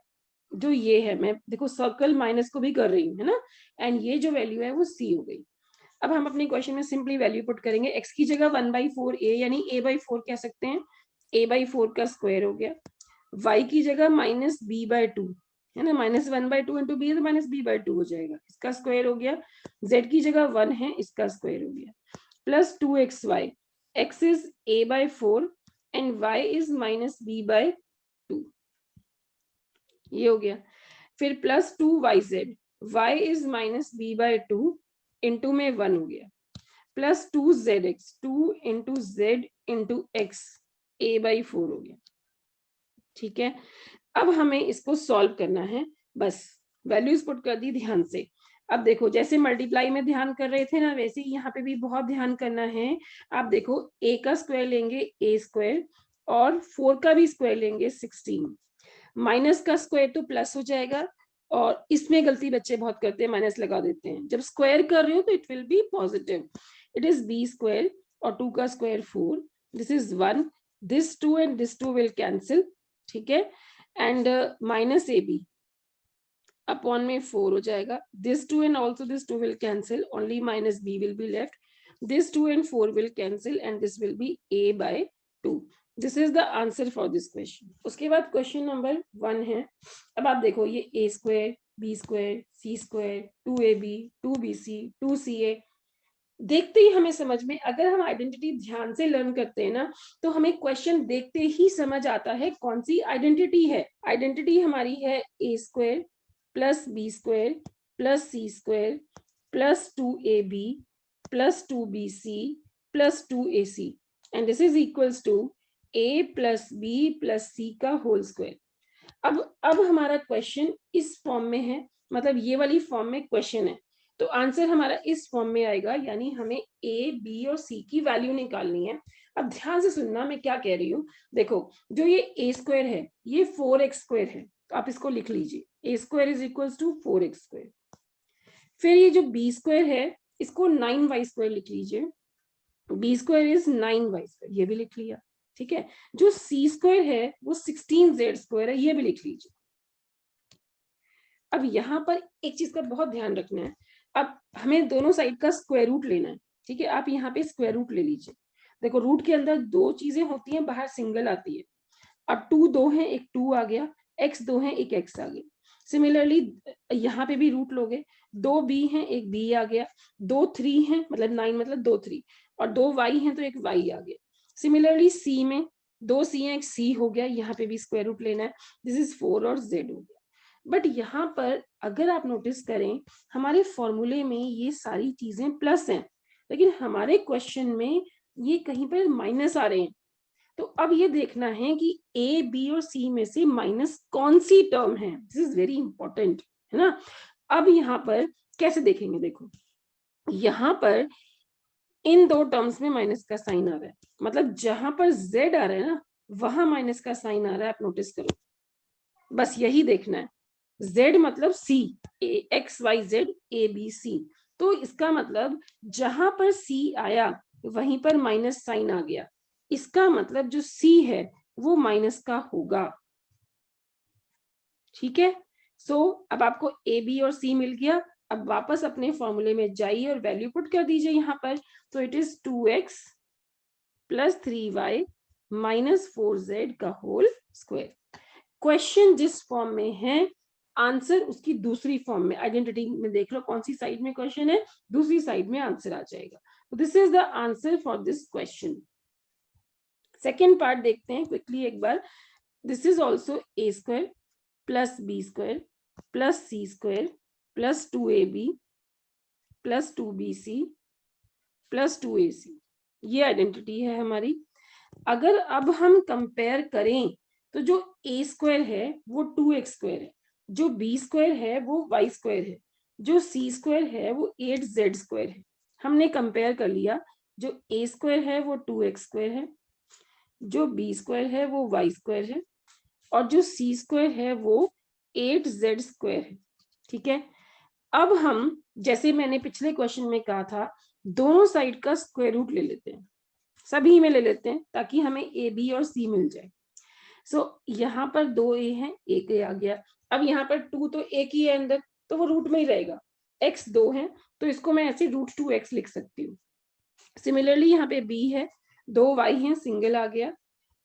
S1: जो ये है, मैं देखो सर्कल माइनस को भी कर रही हूँ, है ना, एंड ये जो वैल्यू है वो c हो गई। अब हम अपने क्वेश्चन में सिंपली वैल्यू पुट करेंगे, x की जगह 1/4a यानी a/4 कह सकते हैं, a/4 का स्क्वायर हो गया, y की जगह -b/2 है ना, -1/2 इंटू बी है तो -b/2 हो जाएगा, इसका स्क्वायर हो गया, z की जगह 1 है, इसका स्क्वायर हो गया, plus 2xy, x is a/4 and y is -b/2, ये हो गया। फिर plus 2yz, y is -b/2 into में 1 हो गया, plus 2zx 2 into z into x a/4 हो गया, ठीक है। अब हमें इसको सॉल्व करना है, बस वैल्यूज पुट कर दी ध्यान से। अब देखो जैसे मल्टीप्लाई में ध्यान कर रहे थे ना, वैसे ही यहाँ पे भी बहुत ध्यान करना है। आप देखो a का स्क्वायर लेंगे a स्क्वायर और 4 का भी स्क्वायर लेंगे 16, माइनस का स्क्वायर तो प्लस हो जाएगा, और इसमें गलती बच्चे बहुत करते हैं, माइनस लगा देते हैं, जब स्क्वायर कर रहे हो तो it will be positive, it is b square और 2 का square 4, this is 1, this 2 and this 2 will cancel, ठीक है, and minus a b upon में 4 हो जाएगा, this 2 and also this 2 will cancel, only minus b will be left, this 2 and 4 will cancel and this will be a/2। This is the answer for this question. उसके बाद question number 1 है। अब आप देखो ये a square b square c square 2ab 2bc 2ca, देखते ही हमें समझ में, अगर हम आइडेंटिटी ध्यान से लर्न करते हैं ना तो हमें क्वेश्चन देखते ही समझ आता है कौन सी आइडेंटिटी है। आइडेंटिटी हमारी है a square plus b square plus c square plus 2ab plus 2bc plus 2ac and this is equals to a plus b plus c का होल स्क्वायर। अब हमारा क्वेश्चन इस फॉर्म में है, मतलब ये वाली फॉर्म में क्वेश्चन है, तो आंसर हमारा इस फॉर्म में आएगा, यानी हमें a b और c की वैल्यू निकालनी है। अब ध्यान से सुनना मैं क्या कह रही हूँ, देखो जो ये a स्क्वायर है ये 4x स्क्वायर है, तो आप इसको लिख लीजिए, a square is equals to 4x²। फिर ये जो बी स्क्वायर है इसको 9y² लिख लीजिए, बी स्क्वायर इज 9y², ये भी लिख लिया, ठीक है। जो सी स्क्वायर है वो 16z² है, ये भी लिख लीजिए। अब यहाँ पर एक चीज का बहुत ध्यान रखना है, अब हमें दोनों साइड का स्क्वायर रूट लेना है, ठीक है। आप यहाँ पे स्क्वायर रूट ले लीजिए। देखो रूट के अंदर दो चीजें होती हैं, बाहर सिंगल आती है। अब 2 दो है, एक 2 आ गया, x 2 है, एक x आ गया। सिमिलरली यहाँ पे भी रूट लोगे, 2 b है, एक b आ गया, 2 3 है, मतलब 9 मतलब 2 3, और 2 y है तो एक y आ गया। सिमिलरली c में 2 c है, एक c हो गया, यहाँ पे भी स्क्वायर रूट लेना है, दिस इज 4 और z हो गया। बट यहाँ पर अगर आप नोटिस करें हमारे फॉर्मूले में ये सारी चीजें प्लस हैं, लेकिन हमारे क्वेश्चन में ये कहीं पर माइनस आ रहे हैं। तो अब ये देखना है कि ए बी और सी में से माइनस कौन सी टर्म है, दिस इज वेरी इंपॉर्टेंट, है ना। अब यहाँ पर कैसे देखेंगे, देखो यहाँ पर इन दो टर्म्स में माइनस का साइन आ रहा है, मतलब जहां पर z आ रहा है ना वहां माइनस का साइन आ रहा है, आप नोटिस करो, बस यही देखना है। z मतलब c, x y z a b c, तो इसका मतलब जहां पर c आया वहीं पर माइनस साइन आ गया, इसका मतलब जो c है वो माइनस का होगा, ठीक है। सो अब आपको a b और c मिल गया। अब वापस अपने फॉर्मूले में जाइए और वैल्यू पुट कर दीजिए यहाँ पर, तो it is 2x plus 3y minus 4z का होल स्क्वायर। क्वेश्चन जिस फॉर्म में है आंसर उसकी दूसरी फॉर्म में, आइडेंटिटी में देख लो कौन सी साइड में क्वेश्चन है, दूसरी साइड में आंसर आ जाएगा। तो this is the answer for this question. Second part देखते हैं क्विकली एक बार। This is also a square plus b square plus c square plus 2ab plus 2bc plus 2ac, ये आइडेंटिटी है हमारी। अगर अब हम कंपेयर करें तो जो a स्क्वायर है वो 2x² है, जो b स्क्वायर है वो y स्क्वायर है, जो c स्क्वायर है वो 8z² है। हमने कंपेयर कर लिया, जो a स्क्वायर है वो 2x² है, जो b स्क्वायर है वो y स्क्वायर है, और जो c स्क्वायर है वो 8z² है, ठीक है। अब हम जैसे मैंने पिछले क्वेश्चन में कहा था दोनों साइड का स्क्वायर रूट ले लेते हैं, सभी में ले लेते हैं ताकि हमें ए बी और सी मिल जाए। सो यहाँ पर 2a है, एक a आ गया। अब यहाँ पर 2 तो एक ही है अंदर, तो वो रूट में ही रहेगा। x 2 है तो इसको मैं ऐसे √2x लिख सकती हूँ। सिमिलरली यहाँ पे b है, 2y है, सिंगल आ गया।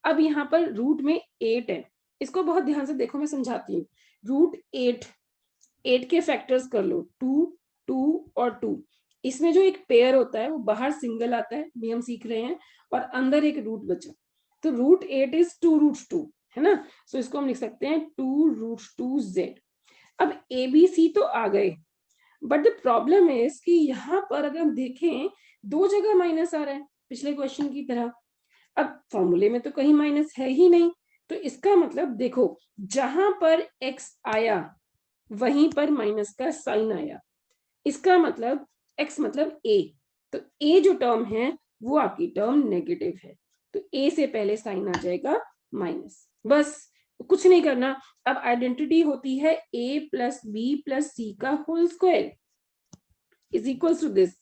S1: अब यहाँ पर रूट में 8 है, इसको बहुत ध्यान से देखो, मैं समझाती हूँ। √8 के फैक्टर्स कर लो, 2 2 और 2। इसमें जो एक पेयर होता है वो बाहर सिंगल आता है, भी हम सीख रहे हैं, और अंदर एक रूट बचा, तो √8 इज 2√2, है ना। सो इसको हम लिख सकते हैं 2√2z। अब ए बी सी तो आ गए, बट द प्रॉब्लम इज कि यहाँ पर अगर हम देखें दो जगह माइनस आ रहा है पिछले क्वेश्चन की तरह। अब फॉर्मूले में तो कहीं माइनस है ही नहीं, तो इसका मतलब देखो जहां पर x आया वहीं पर माइनस का साइन आया, इसका मतलब x मतलब a, तो a जो टर्म है वो आपकी टर्म नेगेटिव है, तो a से पहले साइन आ जाएगा माइनस, बस कुछ नहीं करना। अब आइडेंटिटी होती है a plus b plus c का whole square is equal to this.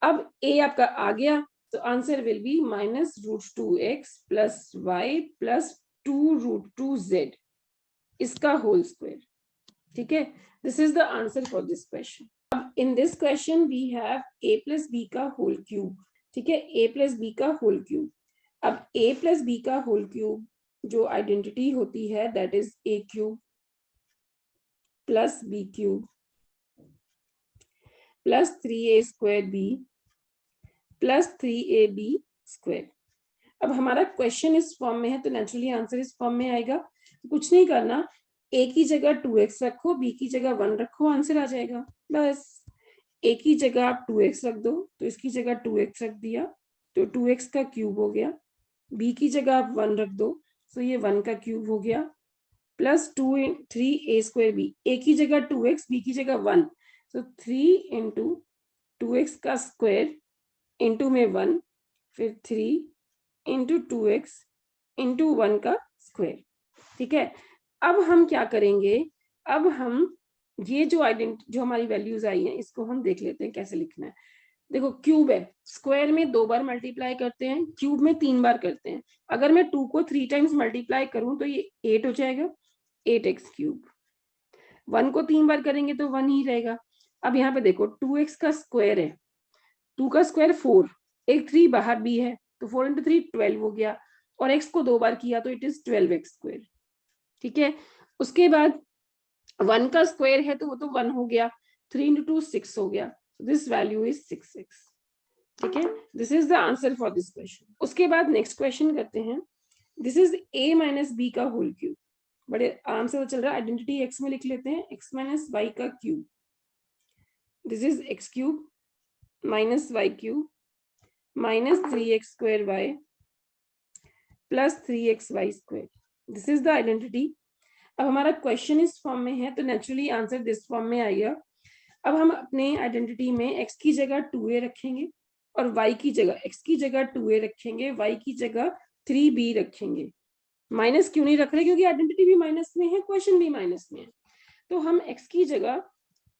S1: अब a आपका आ गया, तो answer will be minus √2x plus y plus 2√2z, इसका होल स्क्वायर, ठीक है। This is the answer for this question. अब in this question we have a plus b का होल क्यूब, ठीक है, a प्लस बी का whole cube. अब a plus b का होल क्यूब जो आइडेंटिटी होती है that is a cube plus b cube plus 3a² b plus 3ab square. अब हमारा क्वेश्चन इस फॉर्म में है तो नेचुरली आंसर इस फॉर्म में आएगा, तो कुछ नहीं करना, a की जगह 2x रखो, b की जगह 1 रखो, आंसर आ जाएगा। बस a की जगह आप 2x रख दो, तो इसकी जगह 2x रख दिया, तो 2x का क्यूब हो गया। b की जगह आप 1 रख दो, तो ये 1 का क्यूब हो गया, प्लस 3a² b, a की जगह 2x, b की जगह 1, तो 3 इंटू 2x का स्क्वायर इंटू में 1, फिर 3 इंटू 2x इंटू 1 का स्क्वायर, ठीक है। अब हम क्या करेंगे, अब हम ये जो हमारी वैल्यूज आई हैं इसको हम देख लेते हैं कैसे लिखना है। देखो क्यूब है, स्क्वायर में 2 बार मल्टीप्लाई करते हैं, क्यूब में 3 बार करते हैं। अगर मैं 2 को 3 टाइम्स मल्टीप्लाई करूं तो ये 8 हो जाएगा, 8x क्यूब। 1 को 3 बार करेंगे तो 1 ही रहेगा। अब यहाँ पे देखो 2x का स्क्वायर है, 2 का स्क्वायर 4, एक 3 बाहर भी है तो 4 इंटू 3 12 हो गया, और x को 2 बार किया तो इट इज 12x स्क्वायर। ठीक है, उसके बाद 1 का स्क्वायर है तो वो तो 1 हो गया, 3 इंटू 2 6 हो गया, दिस वैल्यू इज 6x। ठीक है, this is the answer for this question. उसके बाद नेक्स्ट क्वेश्चन करते हैं, this is a minus b का होल क्यूब। बड़े आराम से चल रहा है, आइडेंटिटी x में लिख लेते हैं, x माइनस वाई का क्यूब। This is x cube minus y cube minus 3x square y plus 3x y square. This is the identity. अब हमारा क्वेश्चन इस फॉर्म में है तो नेचुरली आंसर दिस फॉर्म में आएगा। अब हम अपने आइडेंटिटी में x की जगह 2a रखेंगे और y की जगह, x की जगह 2a रखेंगे, y की जगह 3b रखेंगे। माइनस क्यों नहीं रख रहे, क्योंकि आइडेंटिटी भी माइनस में है, क्वेश्चन भी माइनस में है, तो हम x की जगह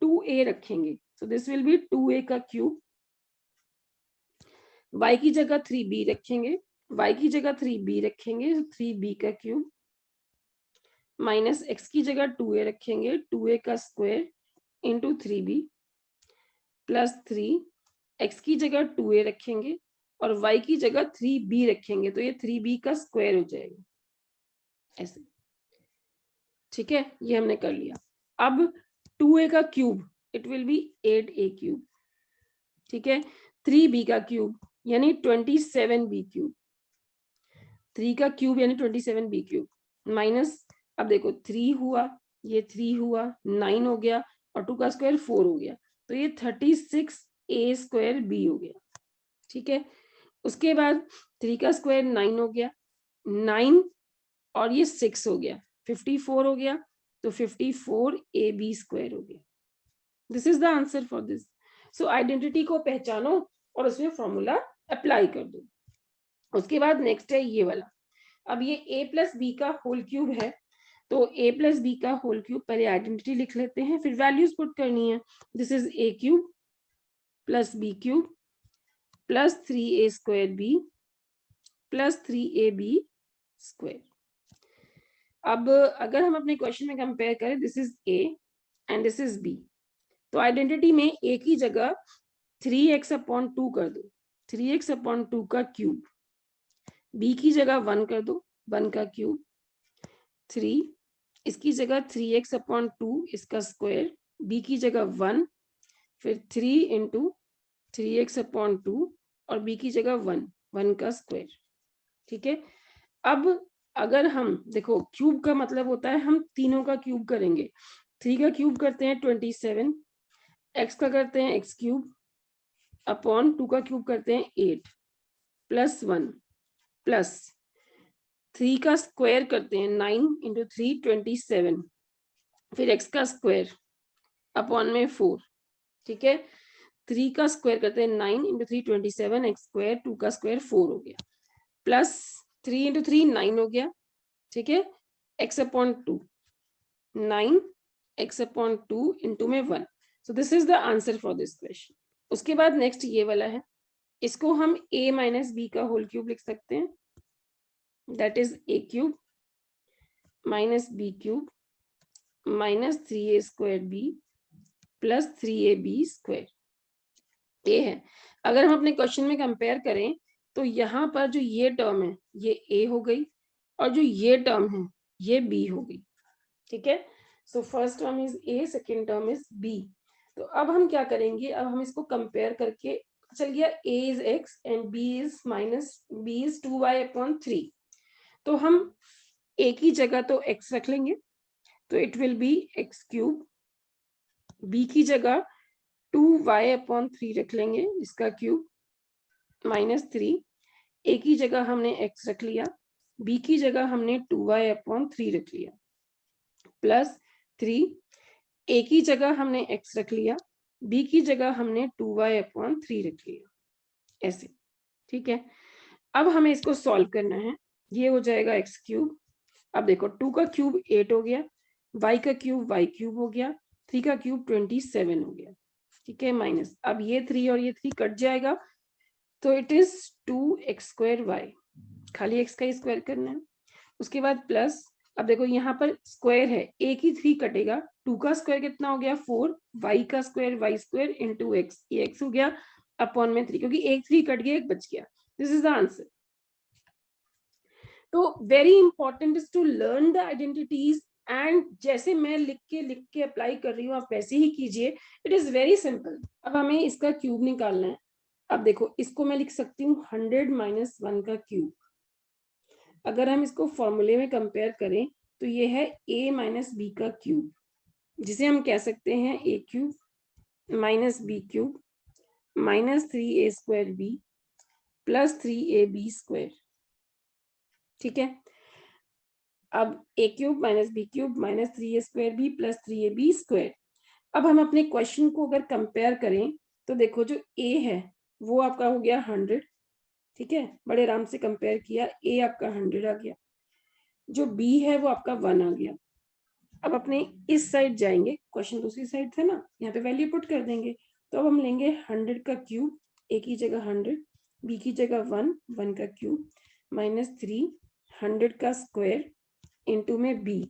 S1: 2a रखेंगे। So this will B 2a का क्यूब, y की जगह 3b रखेंगे, y की जगह 3b रखेंगे, 3b का क्यूब माइनस x की जगह 2a रखेंगे, 2a का square into 3b plus 3 x की जगह 2a रखेंगे और y की जगह 3b रखेंगे तो ये 3b का स्क्वायर हो जाएगा ऐसे। ठीक है, ये हमने कर लिया। अब 2a का cube it will B 8a cube. ठीक है, 3b का क्यूब यानी 27b क्यूब, 3 का क्यूब यानी 27b क्यूब माइनस, अब देखो 3 हुआ, ये 3 हुआ, 9 हो गया और 2 का स्क्वायर 4 हो गया तो ये 36a स्क्वायर b हो गया। ठीक है, उसके बाद 3 का स्क्वायर 9 हो गया, 9 और ये 6 हो गया, 54 हो गया तो 54ab स्क्वायर हो गया। This is the answer for this. So identity को पहचानो और उसमें फॉर्मूला अप्लाई कर दो। उसके बाद नेक्स्ट है ये वाला। अब ये a प्लस बी का होल क्यूब है, तो a प्लस बी का होल क्यूब, पहले आइडेंटिटी लिख लेते हैं फिर वैल्यूज पुट करनी है। This is a cube plus b cube plus 3a square b plus 3ab square. अब अगर हम अपने क्वेश्चन में कंपेयर करें, this is a and this is b, तो आइडेंटिटी में a की जगह 3x/2 कर दो, 3x/2 का क्यूब, b की जगह 1 कर दो, 1 का क्यूब, 3 इसकी जगह 3x/2 इसका स्क्वायर, b की जगह 1, फिर 3 इंटू 3x/2 और b की जगह 1, 1 का स्क्वायर। ठीक है, अब अगर हम देखो क्यूब का मतलब होता है हम तीनों का क्यूब करेंगे। 3 का क्यूब करते हैं 27, x का करते हैं x क्यूब अपॉन 2 का क्यूब करते हैं 8 प्लस 1 प्लस 3 का स्क्वायर करते हैं 9 इंटू 3 27, फिर x का स्क्वायर अपॉन में 4। ठीक है, 3 का स्क्वायर करते हैं 9 इंटू 3 27, एक्स स्क्वायर, 2 का स्क्वायर 4 हो गया प्लस 3 इंटू 3 9 हो गया। ठीक है, x/2 9 x/2 इंटू में 1। So this is the answer for this question. उसके बाद नेक्स्ट ये वाला है, इसको हम a माइनस बी का होल क्यूब लिख सकते हैं, that is a cube minus b cube minus 3a square b plus 3ab square. ये है, अगर हम अपने क्वेश्चन में कंपेयर करें तो यहाँ पर जो ये टर्म है ये a हो गई और जो ये टर्म है ये b हो गई। ठीक है, so first term is a, second term is b। तो अब हम क्या करेंगे, अब हम इसको कंपेयर करके चल गया a is x and b is 2y/3, तो हम a की जगह तो x रख लेंगे तो it will B x cube, b की जगह 2y/3 रख लेंगे इसका क्यूब माइनस 3, a की जगह हमने x रख लिया, b की जगह हमने 2y/3 रख लिया प्लस 3, a की जगह हमने x रख लिया, b की जगह हमने 2y/3 रख लिया ऐसे। ठीक है, अब हमें इसको सॉल्व करना है, ये हो जाएगा x क्यूब। अब देखो 2 का क्यूब 8 हो गया, y का क्यूब हो गया, 3 का क्यूब 27 हो गया, ठीक है, माइनस, अब ये 3 और ये 3 कट जाएगा, तो इट इज 2x² y, खाली x का ही स्क्वायर करना है। उसके बाद प्लस, अब देखो यहाँ पर स्क्वायर है, एक ही 3 कटेगा, 2 का स्क्वायर कितना हो गया 4, y का स्क्वायर y² इंटू एक्स, ये x हो गया अपॉन में 3, क्योंकि एक 3 कट गया, एक बच गया। This is the answer. तो very important is to learn the identities, and जैसे मैं लिख के अप्लाई कर रही हूँ आप वैसे ही कीजिए, इट इज वेरी सिंपल। अब हमें इसका क्यूब निकालना है। अब देखो इसको मैं लिख सकती हूँ 100 माइनस 1 का क्यूब। अगर हम इसको फॉर्मूले में कंपेयर करें तो ये है a माइनस बी का क्यूब, जिसे हम कह सकते हैं a cube minus b cube minus 3a² b plus 3ab², ठीक है। अब a cube minus b cube minus 3a² b plus 3ab²। अब हम अपने क्वेश्चन को अगर कंपेयर करें तो देखो जो a है वो आपका हो गया 100, ठीक है, बड़े आराम से कंपेयर किया, a आपका 100 आ गया, जो b है वो आपका 1 आ गया। अब अपने इस साइड जाएंगे, क्वेश्चन दूसरी साइड था ना, यहाँ पे वैल्यू पुट कर देंगे, तो अब हम लेंगे 100 का क्यूब, a की जगह 100, b की जगह 1, 1 का क्यूब माइनस 3, 100 का स्क्वायर इंटू में b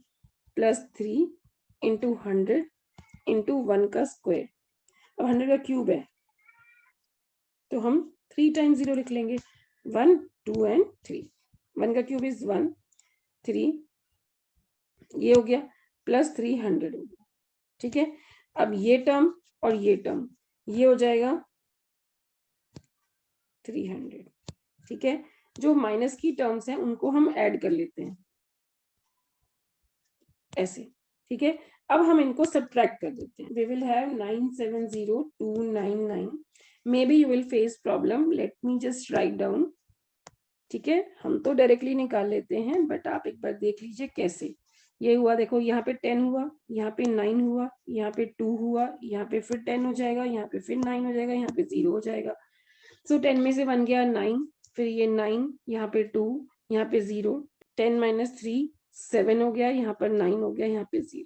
S1: प्लस 3 इंटू 100 इंटू 1 का स्क्वायर। अब 100 का क्यूब है तो हम 3 टाइम्स 0 लिख लेंगे, 1 2 एंड 3, 1 का क्यूब इज 1, 3 ये हो गया प्लस 300 हो गया, ठीक है। अब ये टर्म और ये टर्म ये हो जाएगा 300, ठीक है। जो माइनस की टर्म्स हैं उनको हम ऐड कर लेते हैं ऐसे, ठीक है। अब हम इनको सब्ट्रैक्ट कर देते हैं। We will have 970299, maybe you will face problem, let me just write down, ठीक है। हम तो डायरेक्टली निकाल लेते हैं, बट आप एक बार देख लीजिए कैसे। ये हुआ, देखो यहाँ पे 10 हुआ, यहाँ पे 9 हुआ, यहाँ पे 2 हुआ, यहाँ पे फिर 10 हो जाएगा, यहाँ पे फिर 9 हो जाएगा, यहाँ पे 0 हो जाएगा। सो 10 में से 1 गया 9, फिर ये 9, यहाँ पे 2, यहाँ पे 0, 10 माइनस 3 7 हो गया, यहाँ पर 9 हो गया, यहाँ पे 0,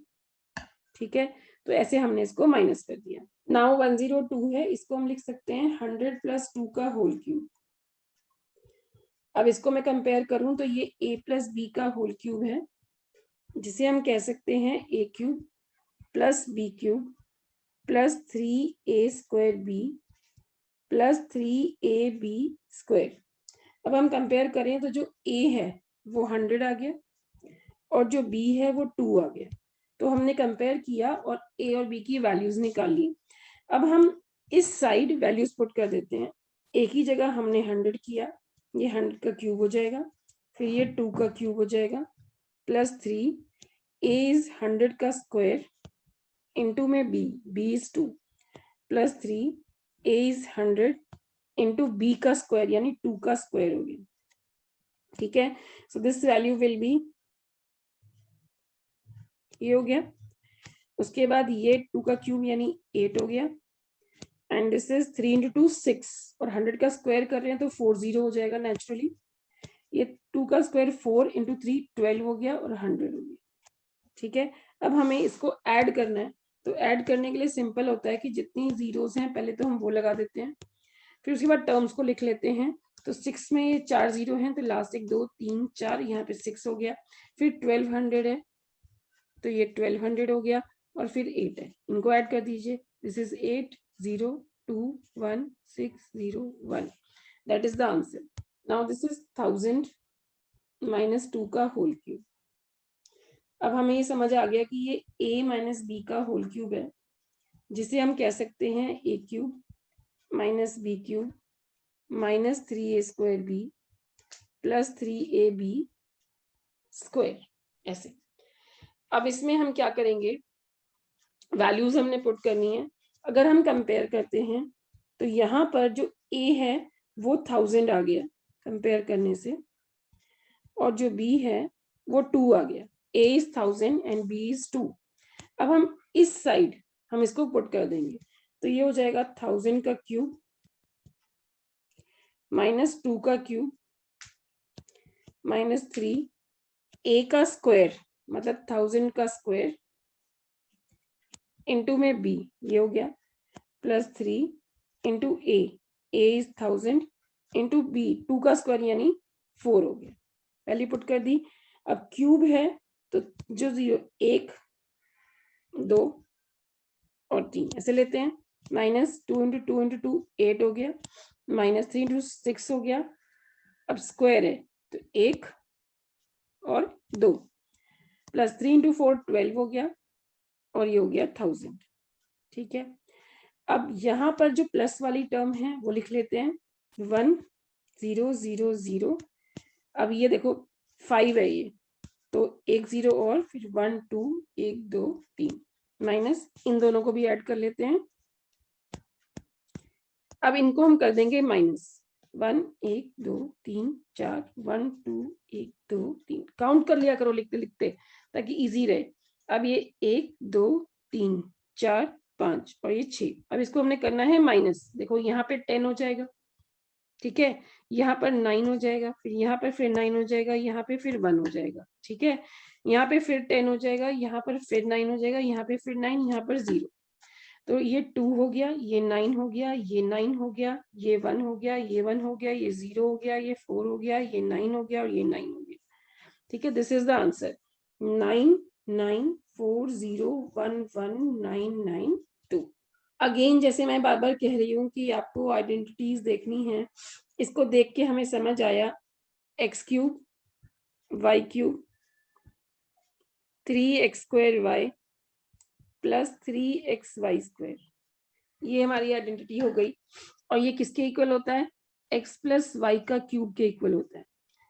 S1: ठीक है। तो ऐसे हमने इसको माइनस कर दिया। नाउ 102 है, इसको हम लिख सकते हैं 100 प्लस 2 का होल क्यूब। अब इसको मैं कंपेयर करूं तो ये a प्लस बी का होल क्यूब है, जिसे हम कह सकते हैं a cube plus b cube plus 3a² b plus 3ab²। अब हम कंपेयर करें तो जो a है वो 100 आ गया और जो b है वो 2 आ गया। तो हमने कंपेयर किया और a और b की वैल्यूज निकाल ली। अब हम इस साइड वैल्यूज पुट कर देते हैं। a की जगह हमने 100 किया, ये 100 का क्यूब हो जाएगा, फिर ये 2 का क्यूब हो जाएगा प्लस 3, a इज 100 का स्क्वायर इंटू में b is 2 plus 3, a is 100 into b का स्क्वायर यानी 2 का स्क्वायर हो गया, ठीक है। So this value will be, ये हो गया। उसके बाद ये 2 का क्यूब यानी 8 हो गया, एंड दिस इज 3 इंटू 2 6, और 100 का स्क्वायर कर रहे हैं तो 40 हो जाएगा नेचुरली। ये 2 का स्क्वायर 4 इंटू 3 12 हो गया और 100 हो गया, ठीक है। अब हमें इसको ऐड करना है, तो ऐड करने के लिए सिंपल होता है कि जितनी जीरोस हैं पहले तो हम वो लगा देते हैं, फिर उसके बाद टर्म्स को लिख लेते हैं। तो 6 में ये 4 जीरो हैं तो लास्ट 1 2 3 4, यहाँ पे 6 हो गया, फिर 1200 है तो ये 1200 हो गया, और फिर 8 है, इनको ऐड कर दीजिए। This is 8 0 2 1 6 0 1, that is the answer. Now this is 1000 minus 2 का होल क्यूब। अब हमें ये समझ आ गया कि ये a माइनस बी का होल क्यूब है, जिसे हम कह सकते हैं a cube minus b cube minus 3a² b plus 3ab², ऐसे। अब इसमें हम क्या करेंगे, वैल्यूज हमने पुट करनी है। अगर हम कंपेयर करते हैं तो यहाँ पर जो a है वो 1000 आ गया कंपेयर करने से, और जो b है वो 2 आ गया। a is 1000 and b is 2। अब हम इस साइड हम इसको पुट कर देंगे, तो ये हो जाएगा 1000 का क्यूब माइनस 2 का क्यूब माइनस 3, a का स्क्वायर मतलब 1000 का स्क्वायर इंटू में बी, ये हो गया, plus 3 into a is 1000 into b 2 का स्क्वायर यानी 4 हो गया, वैल्यू पुट कर दी। अब क्यूब है तो जो 0 1 2 और 3 ऐसे लेते हैं, माइनस 2 इंटू 2 इंटू 2 8 हो गया, माइनस 3 इंटू 6 हो गया। अब स्क्वायर है तो 1 और 2, प्लस 3 इंटू 4 12 हो गया और ये हो गया 1000। ठीक है, अब यहाँ पर जो प्लस वाली टर्म है वो लिख लेते हैं 1 0 0 0। अब ये देखो 5 है ये, तो 1 0 और फिर 1 2 1 2 3 माइनस, इन दोनों को भी ऐड कर लेते हैं। अब इनको हम कर देंगे माइनस, 1 1 2 3 4 1 2 1 2 3 काउंट कर लिया करो लिखते लिखते ताकि इजी रहे। अब ये 1 2 3 4 5 और ये 6। अब इसको हमने करना है माइनस, देखो यहाँ पे 10 हो जाएगा, ठीक है, यहाँ पर 9 हो जाएगा, फिर यहाँ पर फिर 9 हो जाएगा, यहाँ पे फिर 1 हो जाएगा, ठीक है, यहाँ पे फिर 10 हो जाएगा, यहाँ पर फिर 9 हो जाएगा, यहाँ पे फिर 9, यहाँ पर 0। तो ये 2 हो गया, ये 9 हो गया, ये 9 हो गया, ये 1 हो गया, ये 1 हो गया, ये 0 हो गया, ये 4 हो गया, ये 9 हो गया और ये 9 हो गया। ठीक है, this is the answer 9 9 4 0 1 1 9 9 2। Again जैसे मैं बार बार कह रही हूँ कि आपको आइडेंटिटीज देखनी है, इसको देख के हमें समझ आया x cube y cube 3x² y plus 3xy square, ये हमारी आइडेंटिटी हो गई। और ये किसके इक्वल होता है, x प्लस वाई का क्यूब के इक्वल होता है,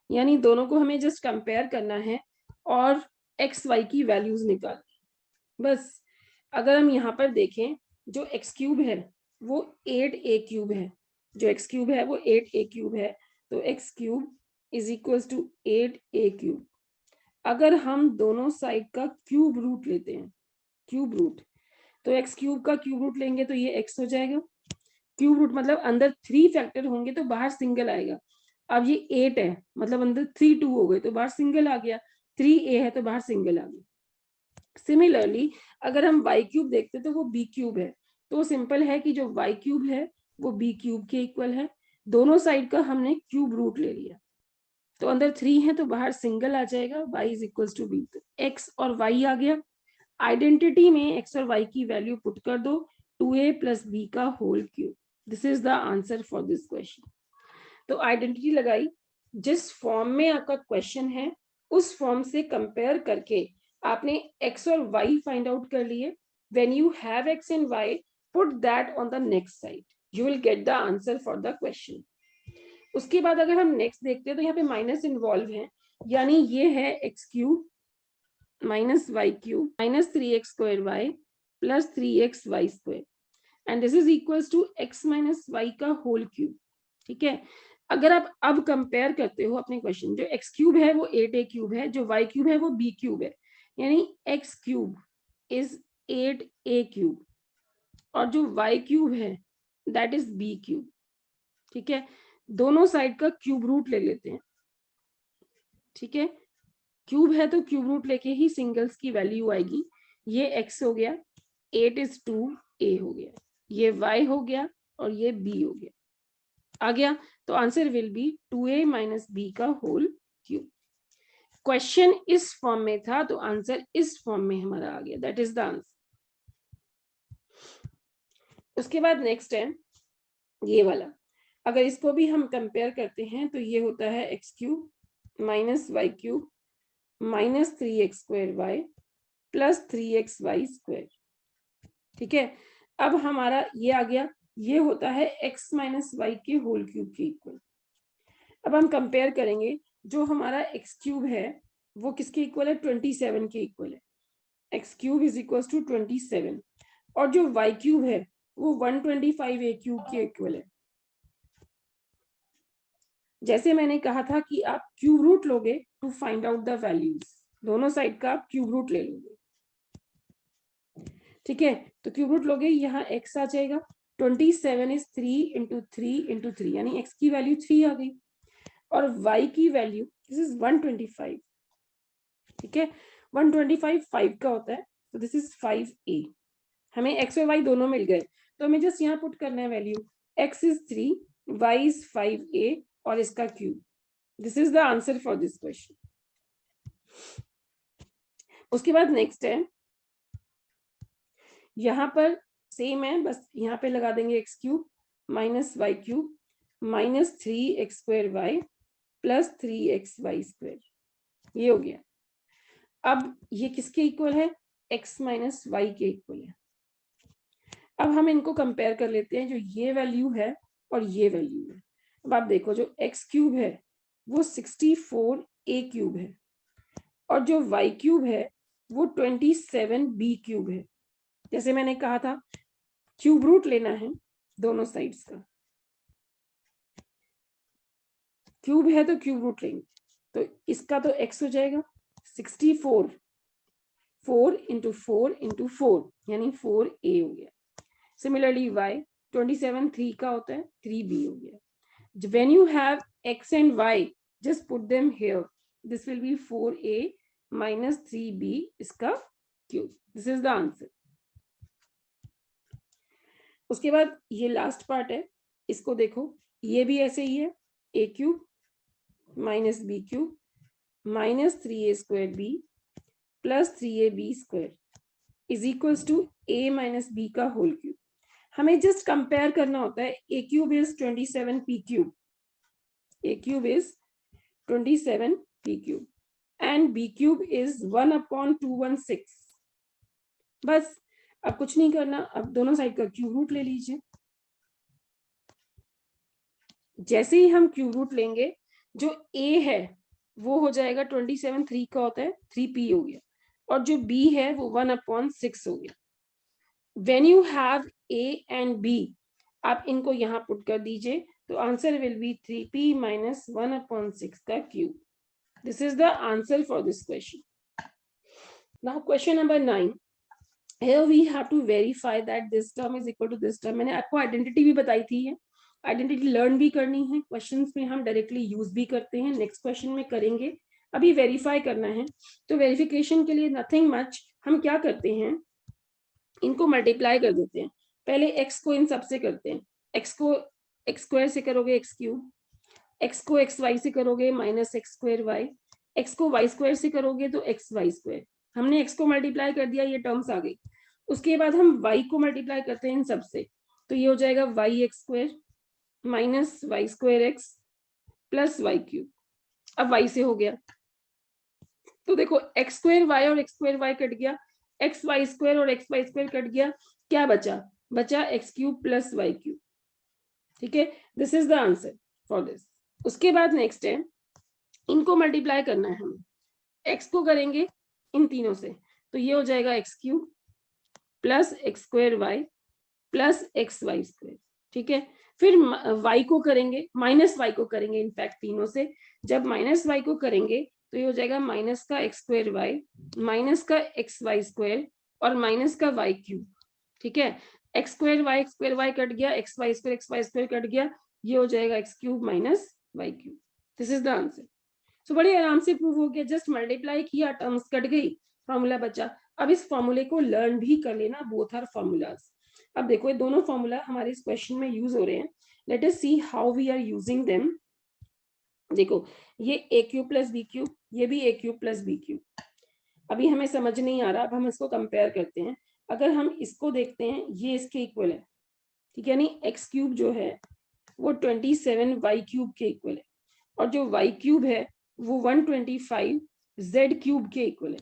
S1: यानी दोनों को हमें जस्ट कंपेयर करना है और एक्स वाई की वैल्यूज निकालनी बस। अगर हम यहाँ पर देखें जो एक्स क्यूब है वो 8a क्यूब है, जो एक्स क्यूब है वो 8a क्यूब है, तो x cube is equal to 8a cube. अगर हम दोनों साइड का क्यूब रूट लेते हैं, क्यूब रूट, तो एक्स क्यूब का क्यूब रूट लेंगे तो ये एक्स हो जाएगा, क्यूब रूट मतलब अंदर 3 फैक्टर होंगे तो बाहर सिंगल आएगा। अब ये 8 है मतलब अंदर 3 2 हो गए तो बाहर सिंगल आ गया, 3a है तो बाहर सिंगल आ गया। सिमिलरली अगर हम y क्यूब देखते तो वो b क्यूब है, तो सिंपल है कि जो y क्यूब है वो b क्यूब के इक्वल है, दोनों साइड का हमने क्यूब रूट ले लिया, तो अंदर 3 है तो बाहर सिंगल आ जाएगा, y is equal to b, तो x और y आ गया। आइडेंटिटी में x और y की वैल्यू पुट कर दो, 2a प्लस b का whole cube, this is the answer for this question. तो आइडेंटिटी लगाई, जिस फॉर्म में आपका क्वेश्चन है उस फॉर्म से कंपेयर करके आपने x और y फाइंड आउट कर लिए। When you have x and y put that on the next side, you will get the answer for the question. उसके बाद अगर हम नेक्स्ट देखते हैं तो यहाँ पे माइनस इन्वॉल्व है, यानी ये है x cube minus y cube minus 3x² y plus 3xy square, and this is equals to x minus y का होल क्यूब। ठीक है, अगर आप अब कंपेयर करते हो अपने क्वेश्चन, जो x क्यूब है वो 8a क्यूब है, जो y क्यूब है वो b क्यूब है, यानी x cube is 8a cube और जो y क्यूब है दैट इज b क्यूब। ठीक है, दोनों साइड का क्यूब रूट ले लेते हैं। ठीक है, क्यूब है तो क्यूब रूट लेके ही सिंगल्स की वैल्यू आएगी। ये x हो गया, 8 इज 2a हो गया, ये y हो गया और ये b हो गया, आ गया, तो answer will B 2a minus b का होल क्यूब। क्वेश्चन इस फॉर्म में था तो आंसर इस फॉर्म में हमारा आ गया, दैट इज द आंसर। उसके बाद नेक्स्ट है ये वाला, अगर इसको भी हम कंपेयर करते हैं तो ये होता है x cube minus y cube minus 3x² y plus 3xy square. ठीक है, अब हमारा ये आ गया, ये होता है x माइनस वाई के होल क्यूब के इक्वल। अब हम कंपेयर करेंगे, जो हमारा x क्यूब है वो किसके इक्वल है, 27 के इक्वल है, x cube is equal to 27, और जो y क्यूब है वो 125a क्यूब के इक्वल है। जैसे मैंने कहा था कि आप क्यूब रूट लोगे to find out the values, दोनों साइड का आप क्यूब रूट ले लोगे। ठीक है, तो क्यूब रूट लोगे, यहाँ x आ जाएगा, 27 इज 3 इंटू 3 इंटू 3, यानी x की वैल्यू 3 आ गई, और y की वैल्यू दिस इज 125। ठीक है, 125 5 का होता है, तो दिस इज 5a हमें एक्स और वाई दोनों मिल गए, तो हमें जस्ट यहाँ पुट करना है value, x is 3, y is 5a और इसका cube. This is the answer for this question. उसके बाद नेक्स्ट है, यहाँ पर सेम है, बस यहाँ पे लगा देंगे x cube minus y cube minus 3x square y plus 3x y square. ये हो गया. अब ये किसके इक्वल है, x माइनस वाई के इक्वल है. अब हम इनको कंपेयर कर लेते हैं, जो ये वैल्यू है और ये वैल्यू है. अब आप देखो, जो x क्यूब है वो 64a क्यूब है और जो y क्यूब है वो 27b क्यूब है. जैसे मैंने कहा था, क्यूब रूट लेना है दोनों साइड्स का. क्यूब है तो क्यूब रूट लेंगे, तो इसका तो x हो जाएगा 64, 4 इंटू 4 इंटू 4 यानी 4a हो गया. सिमिलरली y 27 3 का होता है, 3b हो गया. When you have x and y, just put them here. This will be 4a minus 3b इसका cube. This is the answer. उसके बाद ये लास्ट पार्ट है, इसको देखो, ये भी ऐसे ही है, a cube minus b cube minus 3a square b plus 3ab square is equals to a minus b का होल क्यूब. हमें जस्ट कंपेयर करना होता है. a cube is 27p cube, a cube is 27p cube and b cube is 1/216. बस अब कुछ नहीं करना, अब दोनों साइड का क्यूब रूट ले लीजिए. जैसे ही हम क्यूब रूट लेंगे, जो a है वो हो जाएगा 27, 3 का होता है 3p हो गया, और जो b है वो 1/6 हो गया. When you have a and b, आप इनको यहाँ पुट कर दीजिए, तो answer will B 3p minus 1/6 का cube. This is the answer for this question. Now question number 9. Here we have to verify that this term is equal to this term. मैंने आपको identity भी बताई थी है, आइडेंटिटी लर्न भी करनी है, क्वेश्चंस में हम डायरेक्टली यूज भी करते हैं, नेक्स्ट क्वेश्चन में करेंगे. अभी वेरीफाई करना है, तो वेरिफिकेशन के लिए नथिंग मच, हम क्या करते हैं, इनको मल्टीप्लाई कर देते हैं. पहले x को इन सबसे करते हैं, x को x स्क्वायर से करोगे x क्यूब, x को x वाई से करोगे minus x square y, x को y स्क्वायर से करोगे तो x वाई स्क्वायर. हमने x को मल्टीप्लाई कर दिया, ये टर्म्स आ गई. उसके बाद हम y को मल्टीप्लाई करते हैं इन सबसे, तो ये हो जाएगा y x square minus y square x plus y cube. अब y से हो गया, तो देखो एक्स स्क्वायर वाई और एक्स स्क्वायर वाई कट गया, एक्स वाई स्क्वायर और एक्स वाई स्क्वायर कट गया, क्या बचा, बचा x cube plus y cube. ठीक है, this is the answer for this. उसके बाद नेक्स्ट है, इनको मल्टीप्लाई करना है हमें. एक्स को करेंगे इन तीनों से, तो ये हो जाएगा x cube plus x square y plus x y square. ठीक है, फिर y को करेंगे, माइनस वाई को करेंगे, इनफैक्ट तीनों से. जब माइनस वाई को करेंगे तो ये हो जाएगा माइनस का एक्स स्क्वायर वाई माइनस का एक्स वाई स्क्वायर और माइनस का वाई क्यूब. ठीक है, एक्स स्क्वायर वाई कट गया, एक्स वाई स्क्वायर कट गया, ये हो जाएगा x cube minus y cube. This is the answer. So बड़े आराम से प्रूव हो गया, जस्ट मल्टीप्लाई किया, टर्म्स कट गई, फॉर्मूला बचा. अब इस फॉर्मूले को लर्न भी कर लेना, बोथ आर फॉर्मूलाज. अब देखो ये दोनों फॉर्मूला हमारे इस क्वेश्चन में यूज हो रहे हैं. Let us see how we are using them. देखो ये a cube plus b cube, ये भी a cube plus b cube. अभी हमें समझ नहीं आ रहा, अब हम इसको कंपेयर करते हैं. अगर हम इसको देखते हैं, ये इसके इक्वल है. ठीक है, यानी एक्स क्यूब जो है वो 27 वाई क्यूब के इक्वल है, और जो वाई क्यूब है वो 125 जेड क्यूब के इक्वल है.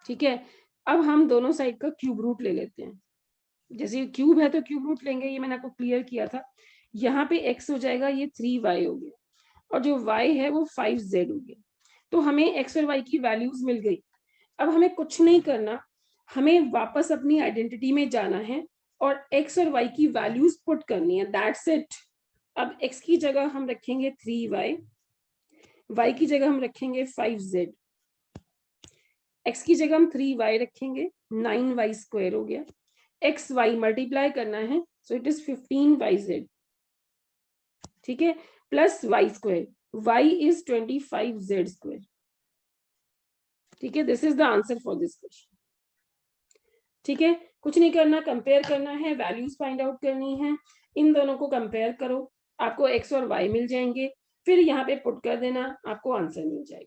S1: ठीक है, अब हम दोनों साइड का क्यूब रूट ले लेते हैं. जैसे क्यूब है तो क्यूब रूट लेंगे, ये मैंने आपको क्लियर किया था. यहाँ पे x हो जाएगा, ये 3y हो गया, और जो y है वो 5z हो गया. तो हमें x और y की वैल्यूज मिल गई. अब हमें कुछ नहीं करना, हमें वापस अपनी आइडेंटिटी में जाना है और x और y की वैल्यूज पुट करनी है, दैट्स इट. अब x की जगह हम रखेंगे 3y, y की जगह हम रखेंगे 5z, x की जगह हम 3y रखेंगे, 9y स्क्वायर हो गया. एक्स वाई मल्टीप्लाई करना है, सो इट इज 15yz. ठीक है, plus y square, y is 25z square. ठीक है, this is the answer for this question. ठीक है, कुछ नहीं करना, कंपेयर करना है, वैल्यूज फाइंड आउट करनी है, इन दोनों को कंपेयर करो, आपको x और y मिल जाएंगे, फिर यहाँ पे पुट कर देना, आपको आंसर मिल जाएगा।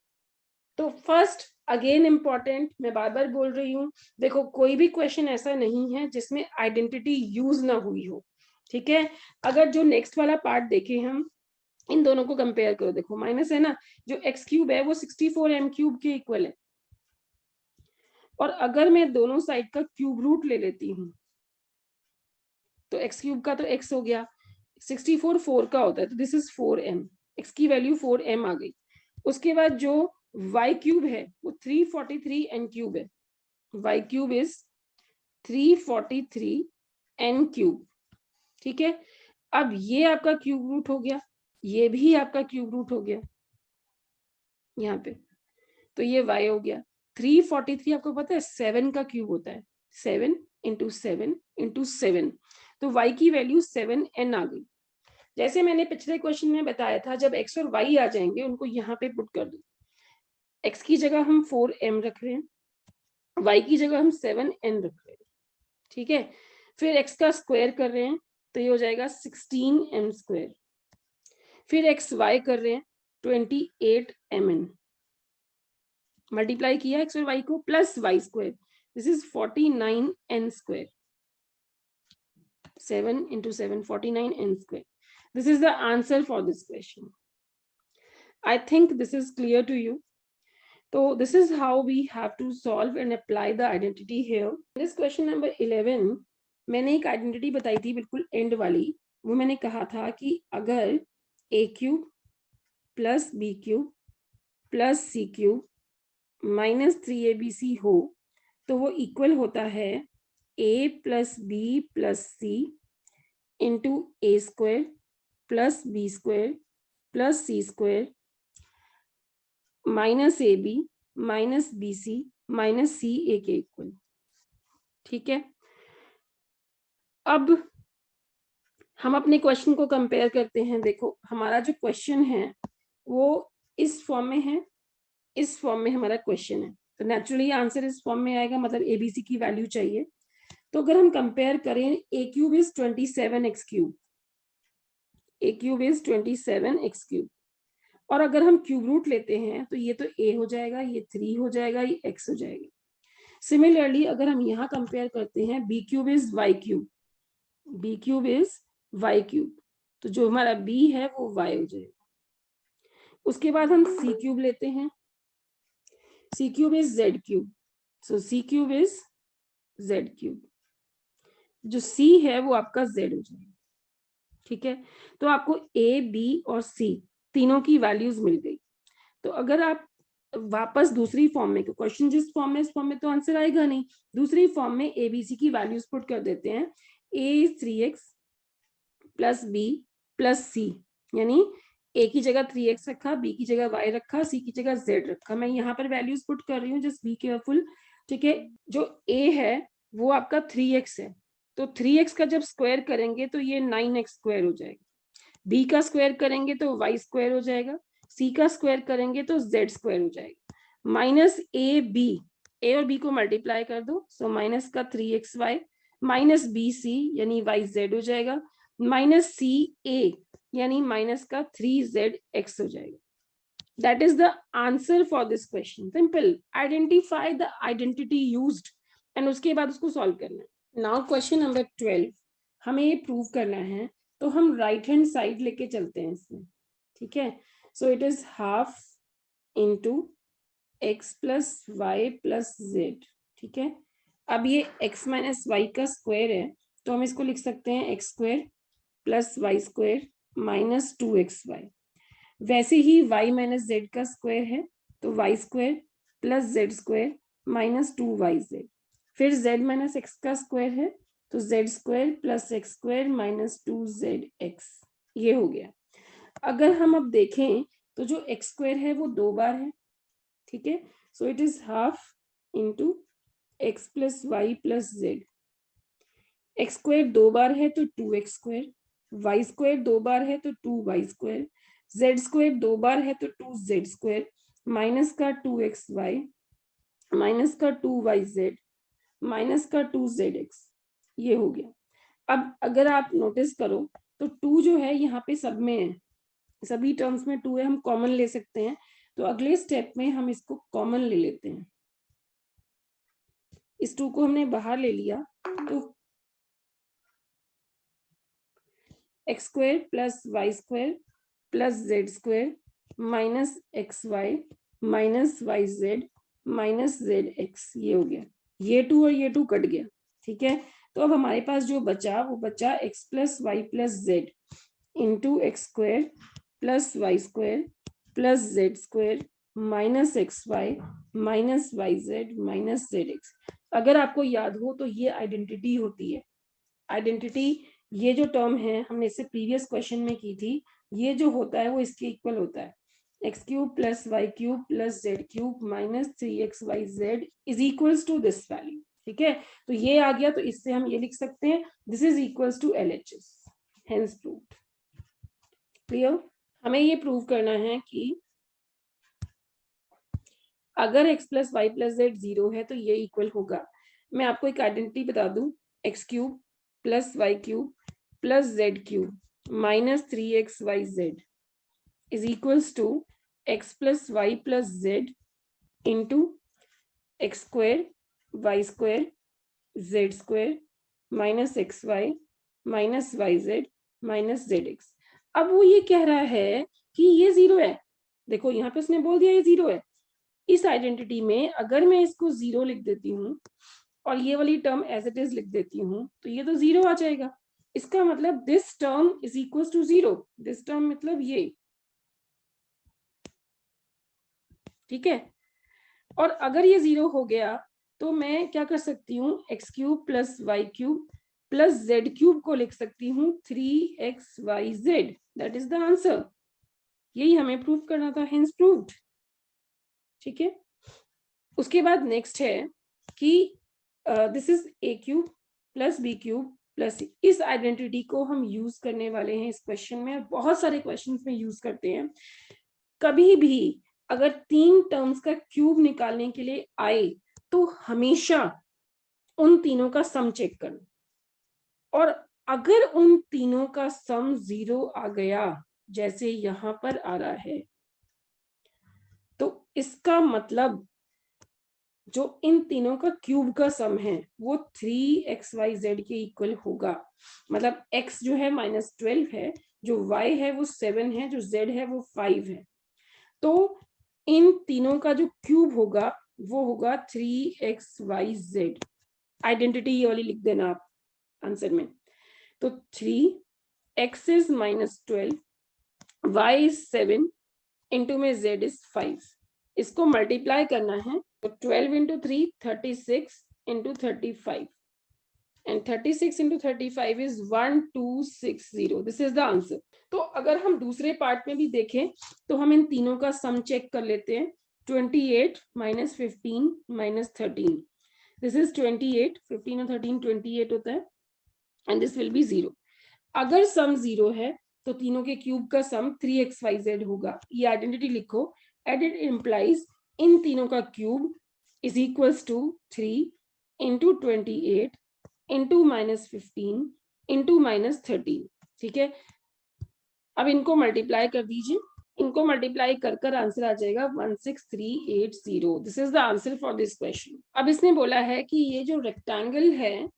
S1: तो फर्स्ट अगेन इंपॉर्टेंट, मैं बार बार बोल रही हूँ, देखो कोई भी क्वेश्चन ऐसा नहीं है जिसमें आइडेंटिटी यूज ना हुई हो, ठीक है। अगर जो नेक्स्ट वाला पार्ट देखें हम, इन दोनों को कंपेयर करो, देखो माइनस है ना, जो एक्स क्यूब है वो 64 m³ के इक्वल है, और अगर मैं दोनों साइड का क्यूब रूट ले लेती हूँ तो एक्स क्यूब का तो एक्स हो गया, 64 4 का होता है, तो दिस इज 4m, एक्स की वैल्यू 4m आ गई। उसके बाद जो y क्यूब है वो 343 n³ है, y क्यूब इज 343 n³, ठीक है। अब ये आपका क्यूब रूट हो गया, ये भी आपका क्यूब रूट हो गया यहाँ पे, तो ये y हो गया। 343 आपको पता है 7 का क्यूब होता है, 7 इंटू 7 इंटू 7, तो y की वैल्यू 7n आ गई। जैसे मैंने पिछले क्वेश्चन में बताया था, जब x और y आ जाएंगे उनको यहाँ पे पुट कर दो, x की जगह हम 4m रख रहे हैं, y की जगह हम 7n रख रहे हैं, ठीक है। फिर x का स्क्वायर कर रहे हैं तो ये हो जाएगा 16m², फिर x y कर रहे हैं 28mn, मल्टीप्लाई किया x और y को, plus y², this is 49n², 7 into 7 49n², this is the answer for this question. I think this is clear to you. So this is how we have to solve and apply the identity here. This question number 11, मैंने एक identity बताई थी बिल्कुल and वाली, वो मैंने कहा था कि अगर a³ plus b³ plus c³ minus 3abc हो तो वो इक्वल होता है a plus b plus c into a² plus b² plus c² minus ab minus bc minus ca के इक्वल, ठीक है। अब हम अपने क्वेश्चन को कंपेयर करते हैं। देखो हमारा जो क्वेश्चन है वो इस फॉर्म में है, इस फॉर्म में हमारा क्वेश्चन है, तो नेचुरली आंसर इस फॉर्म में आएगा, मतलब एबीसी की वैल्यू चाहिए। तो अगर हम कंपेयर करें, a³ is 27x³, a³ is 27x³, और अगर हम क्यूब रूट लेते हैं तो ये तो a हो जाएगा, ये 3 हो जाएगा, ये x हो जाएगा। सिमिलरली अगर हम यहाँ कंपेयर करते हैं, b³ is y³, b³ is y³, तो जो हमारा b है वो y हो जाएगा। उसके बाद हम c³ लेते हैं, c³ is z³, so c³ is z³, जो c है वो आपका z हो जाएगा, ठीक है। तो आपको a b और c तीनों की वैल्यूज मिल गई। तो अगर आप वापस दूसरी फॉर्म में, क्वेश्चन जिस फॉर्म में, इस फॉर्म में तो आंसर आएगा नहीं, दूसरी फॉर्म में एबीसी की वैल्यूज पुट कर देते हैं। a is 3x plus b plus c, यानी a की जगह 3x रखा, b की जगह y रखा, c की जगह z रखा। मैं यहाँ पर वैल्यूज पुट कर रही हूँ, जस्ट बी केयरफुल, ठीक है। जो a है वो आपका 3x है, तो 3x का जब स्क्वायर करेंगे तो ये 9x² हो जाएगा, b का स्क्वायर करेंगे तो y² हो जाएगा, c का स्क्वायर करेंगे तो z² हो जाएगा, माइनस a और b को मल्टीप्लाई कर दो, सो माइनस का 3xy माइनस bc यानी yz हो जाएगा, माइनस ca यानी माइनस का 3zx हो जाएगा। That is the answer for this question. Simple. Identify the identity used and उसके बाद उसको सॉल्व करना है। Now question number 12, हमें ये प्रूव करना है, तो हम राइट हैंड साइड लेके चलते हैं इसमें, ठीक है। So it is half into x plus y plus z, ठीक है। अब ये x माइनस वाई का स्क्वायर है, तो हम इसको लिख सकते हैं x² plus y² minus 2xy। वैसे ही y माइनस जेड का स्क्वायर है, तो y² plus z² minus 2yz। फिर z माइनस x का स्क्वायर है, तो z² plus x² minus 2zx, ये हो गया। अगर हम अब देखें तो जो x² है वो 2 बार है, ठीक है। So it is half into x plus y plus z. x² 2 बार है तो 2x², y² 2 बार है तो 2y², z² 2 बार है तो 2z², माइनस का 2xy माइनस का 2yz माइनस का 2zx, ये हो गया। अब अगर आप नोटिस करो तो 2 जो है यहाँ पे सब में है, सभी टर्म्स में 2 है, हम कॉमन ले सकते हैं। तो अगले स्टेप में हम इसको कॉमन ले लेते हैं। इस 2 को हमने बाहर ले लिया तो x square plus y square plus z square minus x y minus y z minus z x, ये हो गया। ये 2 और ये 2 कट गया, ठीक है। तो अब हमारे पास जो बचा वो बचा x plus y plus z into x square plus y square plus z square minus x y minus y z minus z x. अगर आपको याद हो तो ये आइडेंटिटी होती है। आइडेंटिटी, ये जो टर्म है हमने इससे प्रीवियस क्वेश्चन में की थी, ये जो होता है वो इसके इक्वल होता है, x cube plus y cube plus z cube minus 3xyz is equals to this value, ठीक है। तो ये आ गया, तो इससे हम ये लिख सकते हैं this is equals to LHS, hence proved. Clear. हमें ये प्रूव करना है कि अगर x plus y plus z 0 है तो ये इक्वल होगा। मैं आपको एक आइडेंटिटी बता दूं, x cube plus y cube plus z cube minus 3xyz is equals to x plus y plus z into x square y square z square minus x y minus y z minus z x. अब वो ये कह रहा है कि ये 0 है। देखो यहाँ पे उसने बोल दिया ये 0 है। इस आइडेंटिटी में अगर मैं इसको 0 लिख देती हूँ और ये वाली टर्म एज इट इज लिख देती हूँ तो ये तो 0 आ जाएगा। इसका मतलब this term is equal to 0, this term मतलब ये, ठीक है। और अगर ये 0 हो गया तो मैं क्या कर सकती हूँ, x cube plus y cube plus z cube को लिख सकती हूँ 3xyz, that is the answer. यही हमें प्रूव करना था, हेंस प्रूव्ड, ठीक है। उसके बाद नेक्स्ट है कि this is a cube plus b cube plus, इस आइडेंटिटी को हम यूज करने वाले हैं इस क्वेश्चन में, बहुत सारे क्वेश्चंस में यूज करते हैं। कभी भी अगर 3 टर्म्स का क्यूब निकालने के लिए आए तो हमेशा उन तीनों का सम चेक करना, और अगर उन तीनों का सम 0 आ गया जैसे यहां पर आ रहा है तो इसका मतलब जो इन तीनों का क्यूब का सम है वो 3xyz के इक्वल होगा। मतलब x जो है -12 है, जो y है वो 7 है, जो z है वो 5 है। तो इन तीनों का जो क्यूब होगा वो होगा 3xyz। आइडेंटिटी ये वाली लिख देना आप आंसर में। तो 3x is -12, y is 7, into में z इज 5। इसको मल्टीप्लाई करना है तो 12 into 3 36 into 35 and 36 into 35 is 1260, this is the answer. तो अगर हम दूसरे पार्ट में भी देखें तो हम इन तीनों का सम चेक कर लेते हैं। 28 माइनस 15 माइनस 13, दिस इज 28, 15 और 13 28 होता है एंड दिस विल बी 0। अगर सम 0 है तो तीनों के क्यूब का सम 3xyz होगा। ये आइडेंटिटी लिखो, एंड इट इम्प्लाइज इन तीनों का cube is equals to 3 into 28 into -15 into -13, ठीक है। अब इनको मल्टीप्लाई कर दीजिए, इनको मल्टीप्लाई कर कर आंसर आ जाएगा 16380, this is the answer for this question. अब इसने बोला है कि ये जो रेक्टेंगल है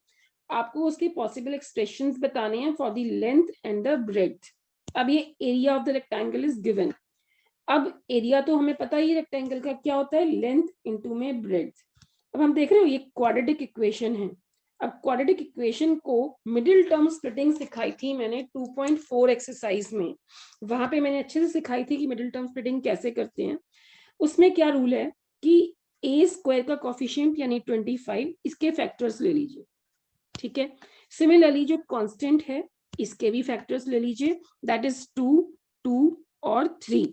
S1: आपको उसके पॉसिबल एक्सप्रेशंस बताने हैं for the length and the breadth. अब ये area of the rectangle is given. अब एरिया तो हमें पता ही रेक्टेंगल का क्या होता है, लेंथ इनटू में ब्रेड्थ। अब हम देख रहे हो ये क्वाड्रेटिक इक्वेशन है। अब क्वाड्रेटिक इक्वेशन को मिडिल टर्म स्प्लिटिंग सिखाई थी मैंने 2.4 एक्सरसाइज में, वहां पे मैंने अच्छे से सिखाई थी कि मिडिल टर्म स्प्लिटिंग कैसे करते हैं। उसमें क्या रूल है कि ए स्क्वायर का कोफिशिएंट यानी 25, इसके फैक्टर्स ले लीजिए, ठीक है। सिमिलरली जो कांस्टेंट है इसके भी फैक्टर्स ले लीजिए, दैट इज 2, 2 और 3।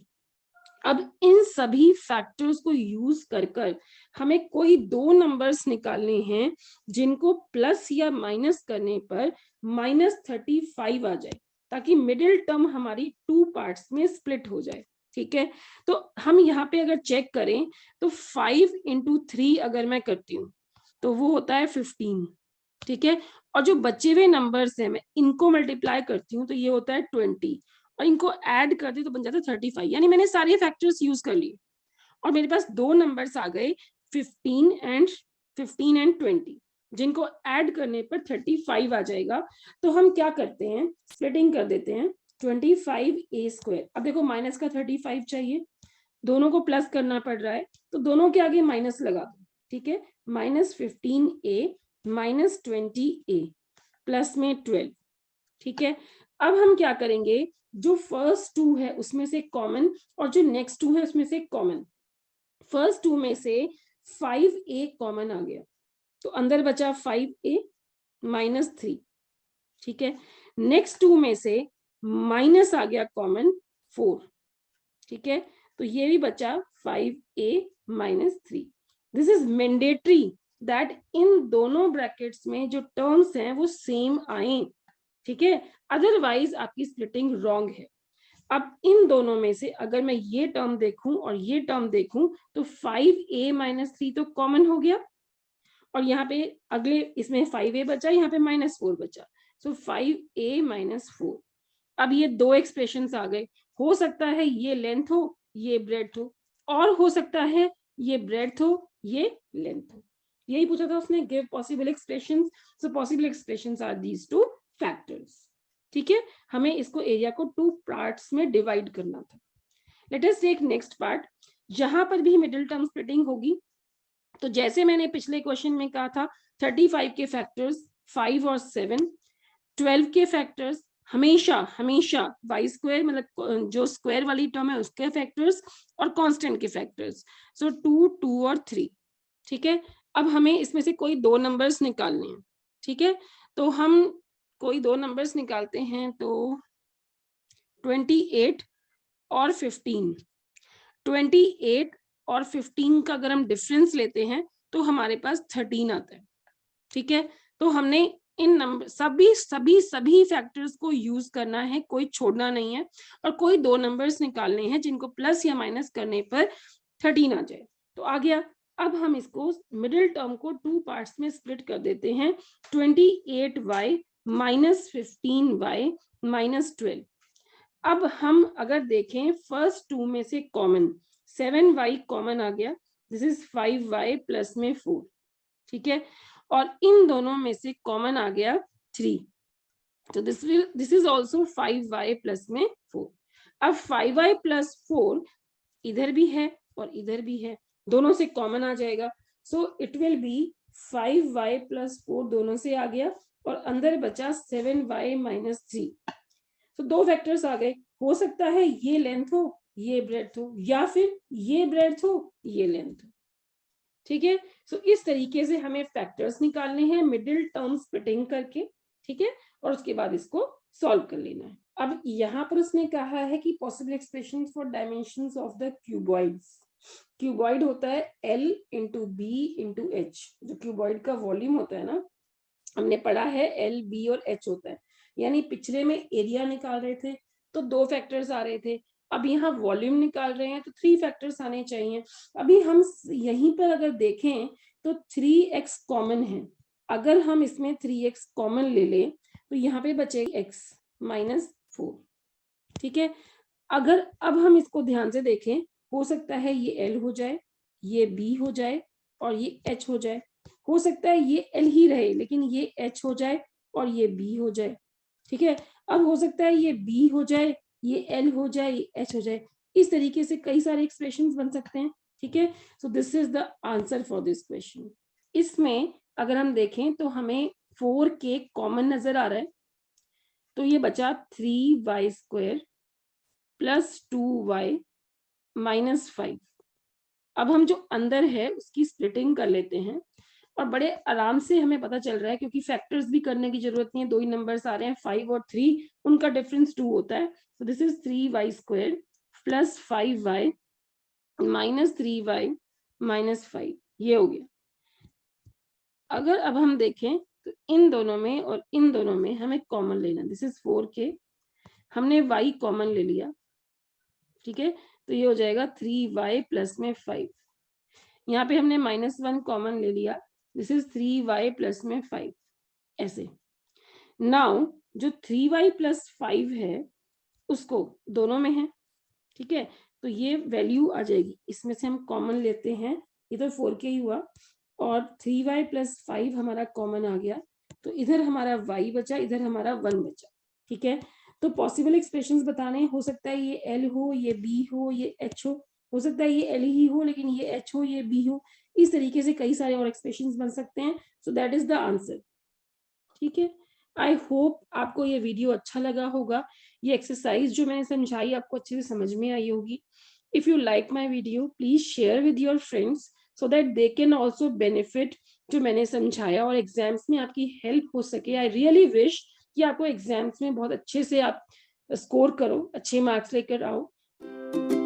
S1: अब इन सभी फैक्टर्स को यूज कर कर हमें कोई 2 नंबर्स निकालने हैं जिनको प्लस या माइनस करने पर -35 आ जाए, ताकि मिडिल टर्म हमारी 2 पार्ट्स में स्प्लिट हो जाए, ठीक है। तो हम यहाँ पे अगर चेक करें तो 5 इंटू 3 अगर मैं करती हूँ तो वो होता है 15, ठीक है। और जो बचे हुए नंबर्स हैं मैं इनको मल्टीप्लाई करती हूँ तो ये होता है 20, और इनको ऐड करती तो बन जाता है 35। यानी मैंने सारे फैक्टर्स यूज कर लिए और मेरे पास दो नंबर्स आ गए 15 एंड 20, जिनको ऐड करने पर 35 आ जाएगा। तो हम क्या करते हैं, स्प्लिटिंग कर देते हैं 25a²। अब देखो माइनस का 35 चाहिए, दोनों को प्लस करना पड़ रहा है तो दोनों के आगे माइनस लगा दो, ठीक है। -15a -20a प्लस में 12, ठीक है। अब हम क्या करेंगे, जो फर्स्ट 2 है उसमें से कॉमन और जो नेक्स्ट 2 है उसमें से कॉमन। फर्स्ट 2 में से 5a कॉमन आ गया तो अंदर बचा 5a -3, ठीक है। नेक्स्ट 2 में से माइनस आ गया कॉमन 4, ठीक है। तो ये भी बचा 5a -3। This is mandatory that in दोनों ब्रैकेट्स में जो टर्म्स हैं वो सेम आए, ठीक है। अदरवाइज आपकी स्प्लिटिंग रॉन्ग है। अब इन दोनों में से अगर मैं ये टर्म देखूं और ये टर्म देखूं तो 5a -3 तो कॉमन हो गया और यहाँ पे अगले इसमें 5a बचा, यहाँ पे -4 बचा, सो 5a -4। अब ये दो एक्सप्रेशंस आ गए, हो सकता है ये लेंथ हो ये ब्रेड्थ हो, और हो सकता है ये ब्रेड्थ हो ये लेंथ हो। यही पूछा था उसने, give possible expressions. So possible expressions are these two factors, ठीक है। हमें इसको एरिया को 2 पार्ट्स में डिवाइड करना था। Let us take next part. जहां पर भी मिडिल टर्म स्प्लिटिंग होगी तो जैसे मैंने पिछले क्वेश्चन में कहा था 35 के फैक्टर्स 5 और 7, 12 के फैक्टर्स हमेशा हमेशा y² मतलब जो स्क्वायर वाली टर्म है उसके फैक्टर्स और कांस्टेंट के फैक्टर्स, सो 2, 2 और 3, ठीक है। अब हमें इसमें से कोई दो नंबर्स निकालने हैं, ठीक है। तो हम कोई दो नंबर्स निकालते हैं, तो 28 और 15। 28 और 15 का अगर हम डिफरेंस लेते हैं तो हमारे पास 13 आता है, ठीक है। तो हमने इन नंबर सभी सभी सभी फैक्टर्स को यूज करना है, कोई छोड़ना नहीं है, और कोई दो नंबर्स निकालने हैं जिनको प्लस या माइनस करने पर 13 आ जाए। तो आ गया। अब हम इसको मिडिल टर्म को 2 पार्ट्स में स्प्लिट कर देते हैं, 28y -15y -12। अब हम अगर देखें फर्स्ट 2 में से कॉमन 7y कॉमन आ गया, दिस इज 5y प्लस में 4, ठीक है। और इन दोनों में से कॉमन आ गया 3, तो this is also 5y plus में 4। अब 5y प्लस 4 इधर भी है और इधर भी है, दोनों से कॉमन आ जाएगा, सो it will B 5y plus 4 दोनों से आ गया और अंदर बचा 7y -3। तो दो फैक्टर्स आ गए, हो सकता है ये लेंथ हो ये ब्रेड्थ हो, या फिर ये ब्रेड्थ हो ये लेंथ हो, ठीक है। सो इस तरीके से हमें फैक्टर्स निकालने हैं मिडिल टर्म स्प्लिटिंग करके, ठीक है। और उसके बाद इसको सॉल्व कर लेना है। अब यहाँ पर उसने कहा है कि possible expression for dimensions of the cuboids. Cuboid होता है L × B × H। जो क्यूबॉइड का वॉल्यूम होता है ना, हमने पढ़ा है L, B और H होता है। यानी पिछले में एरिया निकाल रहे थे तो 2 फैक्टर्स आ रहे थे, अब यहाँ वॉल्यूम निकाल रहे हैं तो 3 फैक्टर्स आने चाहिए। अभी हम यहीं पर अगर देखें तो 3x कॉमन है, अगर हम इसमें 3x कॉमन ले लें तो यहाँ पे बचेगा x -4, ठीक है। अगर अब हम इसको ध्यान से देखें, हो सकता है ये L हो जाए, ये B हो जाए और ये H हो जाए, हो सकता है ये L ही रहे लेकिन ये H हो जाए और ये B हो जाए, ठीक है। अब हो सकता है ये B हो जाए, ये L हो जाए, ये H हो जाए। इस तरीके से कई सारे एक्सप्रेशंस बन सकते हैं, ठीक है। So this is the answer for this question. इसमें अगर हम देखें तो हमें 4k कॉमन नजर आ रहा है, तो ये बचा 3y² प्लस 2y -5। अब हम जो अंदर है उसकी स्प्लिटिंग कर लेते हैं और बड़े आराम से हमें पता चल रहा है, क्योंकि फैक्टर्स भी करने की जरूरत नहीं है, दो ही नंबर्स आ रहे हैं 5 और 3, उनका डिफरेंस 2 होता है। तो this is 3y² plus 5y -3y -5, ये हो गया। अगर अब हम देखें तो इन दोनों में और इन दोनों में हमें कॉमन लेना, दिस इज 4k, हमने y कॉमन ले लिया, ठीक है। तो ये हो जाएगा 3y प्लस में 5, यहाँ पे हमने -1 कॉमन ले लिया दिस इज 3y प्लस में 5 ऐसे। नाउ जो 3y प्लस 5 है उसको दोनों में है, ठीक है, तो ये वैल्यू आ जाएगी, इसमें से हम कॉमन लेते हैं, ये तो 4k ही हुआ और 3y प्लस 5 हमारा कॉमन आ गया, तो इधर हमारा y बचा, इधर हमारा 1 बचा, ठीक है। तो पॉसिबल एक्सप्रेशंस बताने, हो सकता है ये l हो, ये b हो, ये h हो सकता है ये l ही हो लेकिन ये h हो, ये b हो, इस तरीके से कई सारे और एक्सप्रेशंस बन सकते हैं। So that is the answer, ठीक है। आई होप आपको ये वीडियो अच्छा लगा होगा, ये एक्सरसाइज जो मैंने समझाई आपको अच्छे से समझ में आई होगी। If you like my video please share with your friends so that they can also benefit जो मैंने समझाया और एग्जाम्स में आपकी हेल्प हो सके। आई रियली विश कि आपको एग्जाम्स में बहुत अच्छे से आप स्कोर करो, अच्छे मार्क्स लेकर आओ।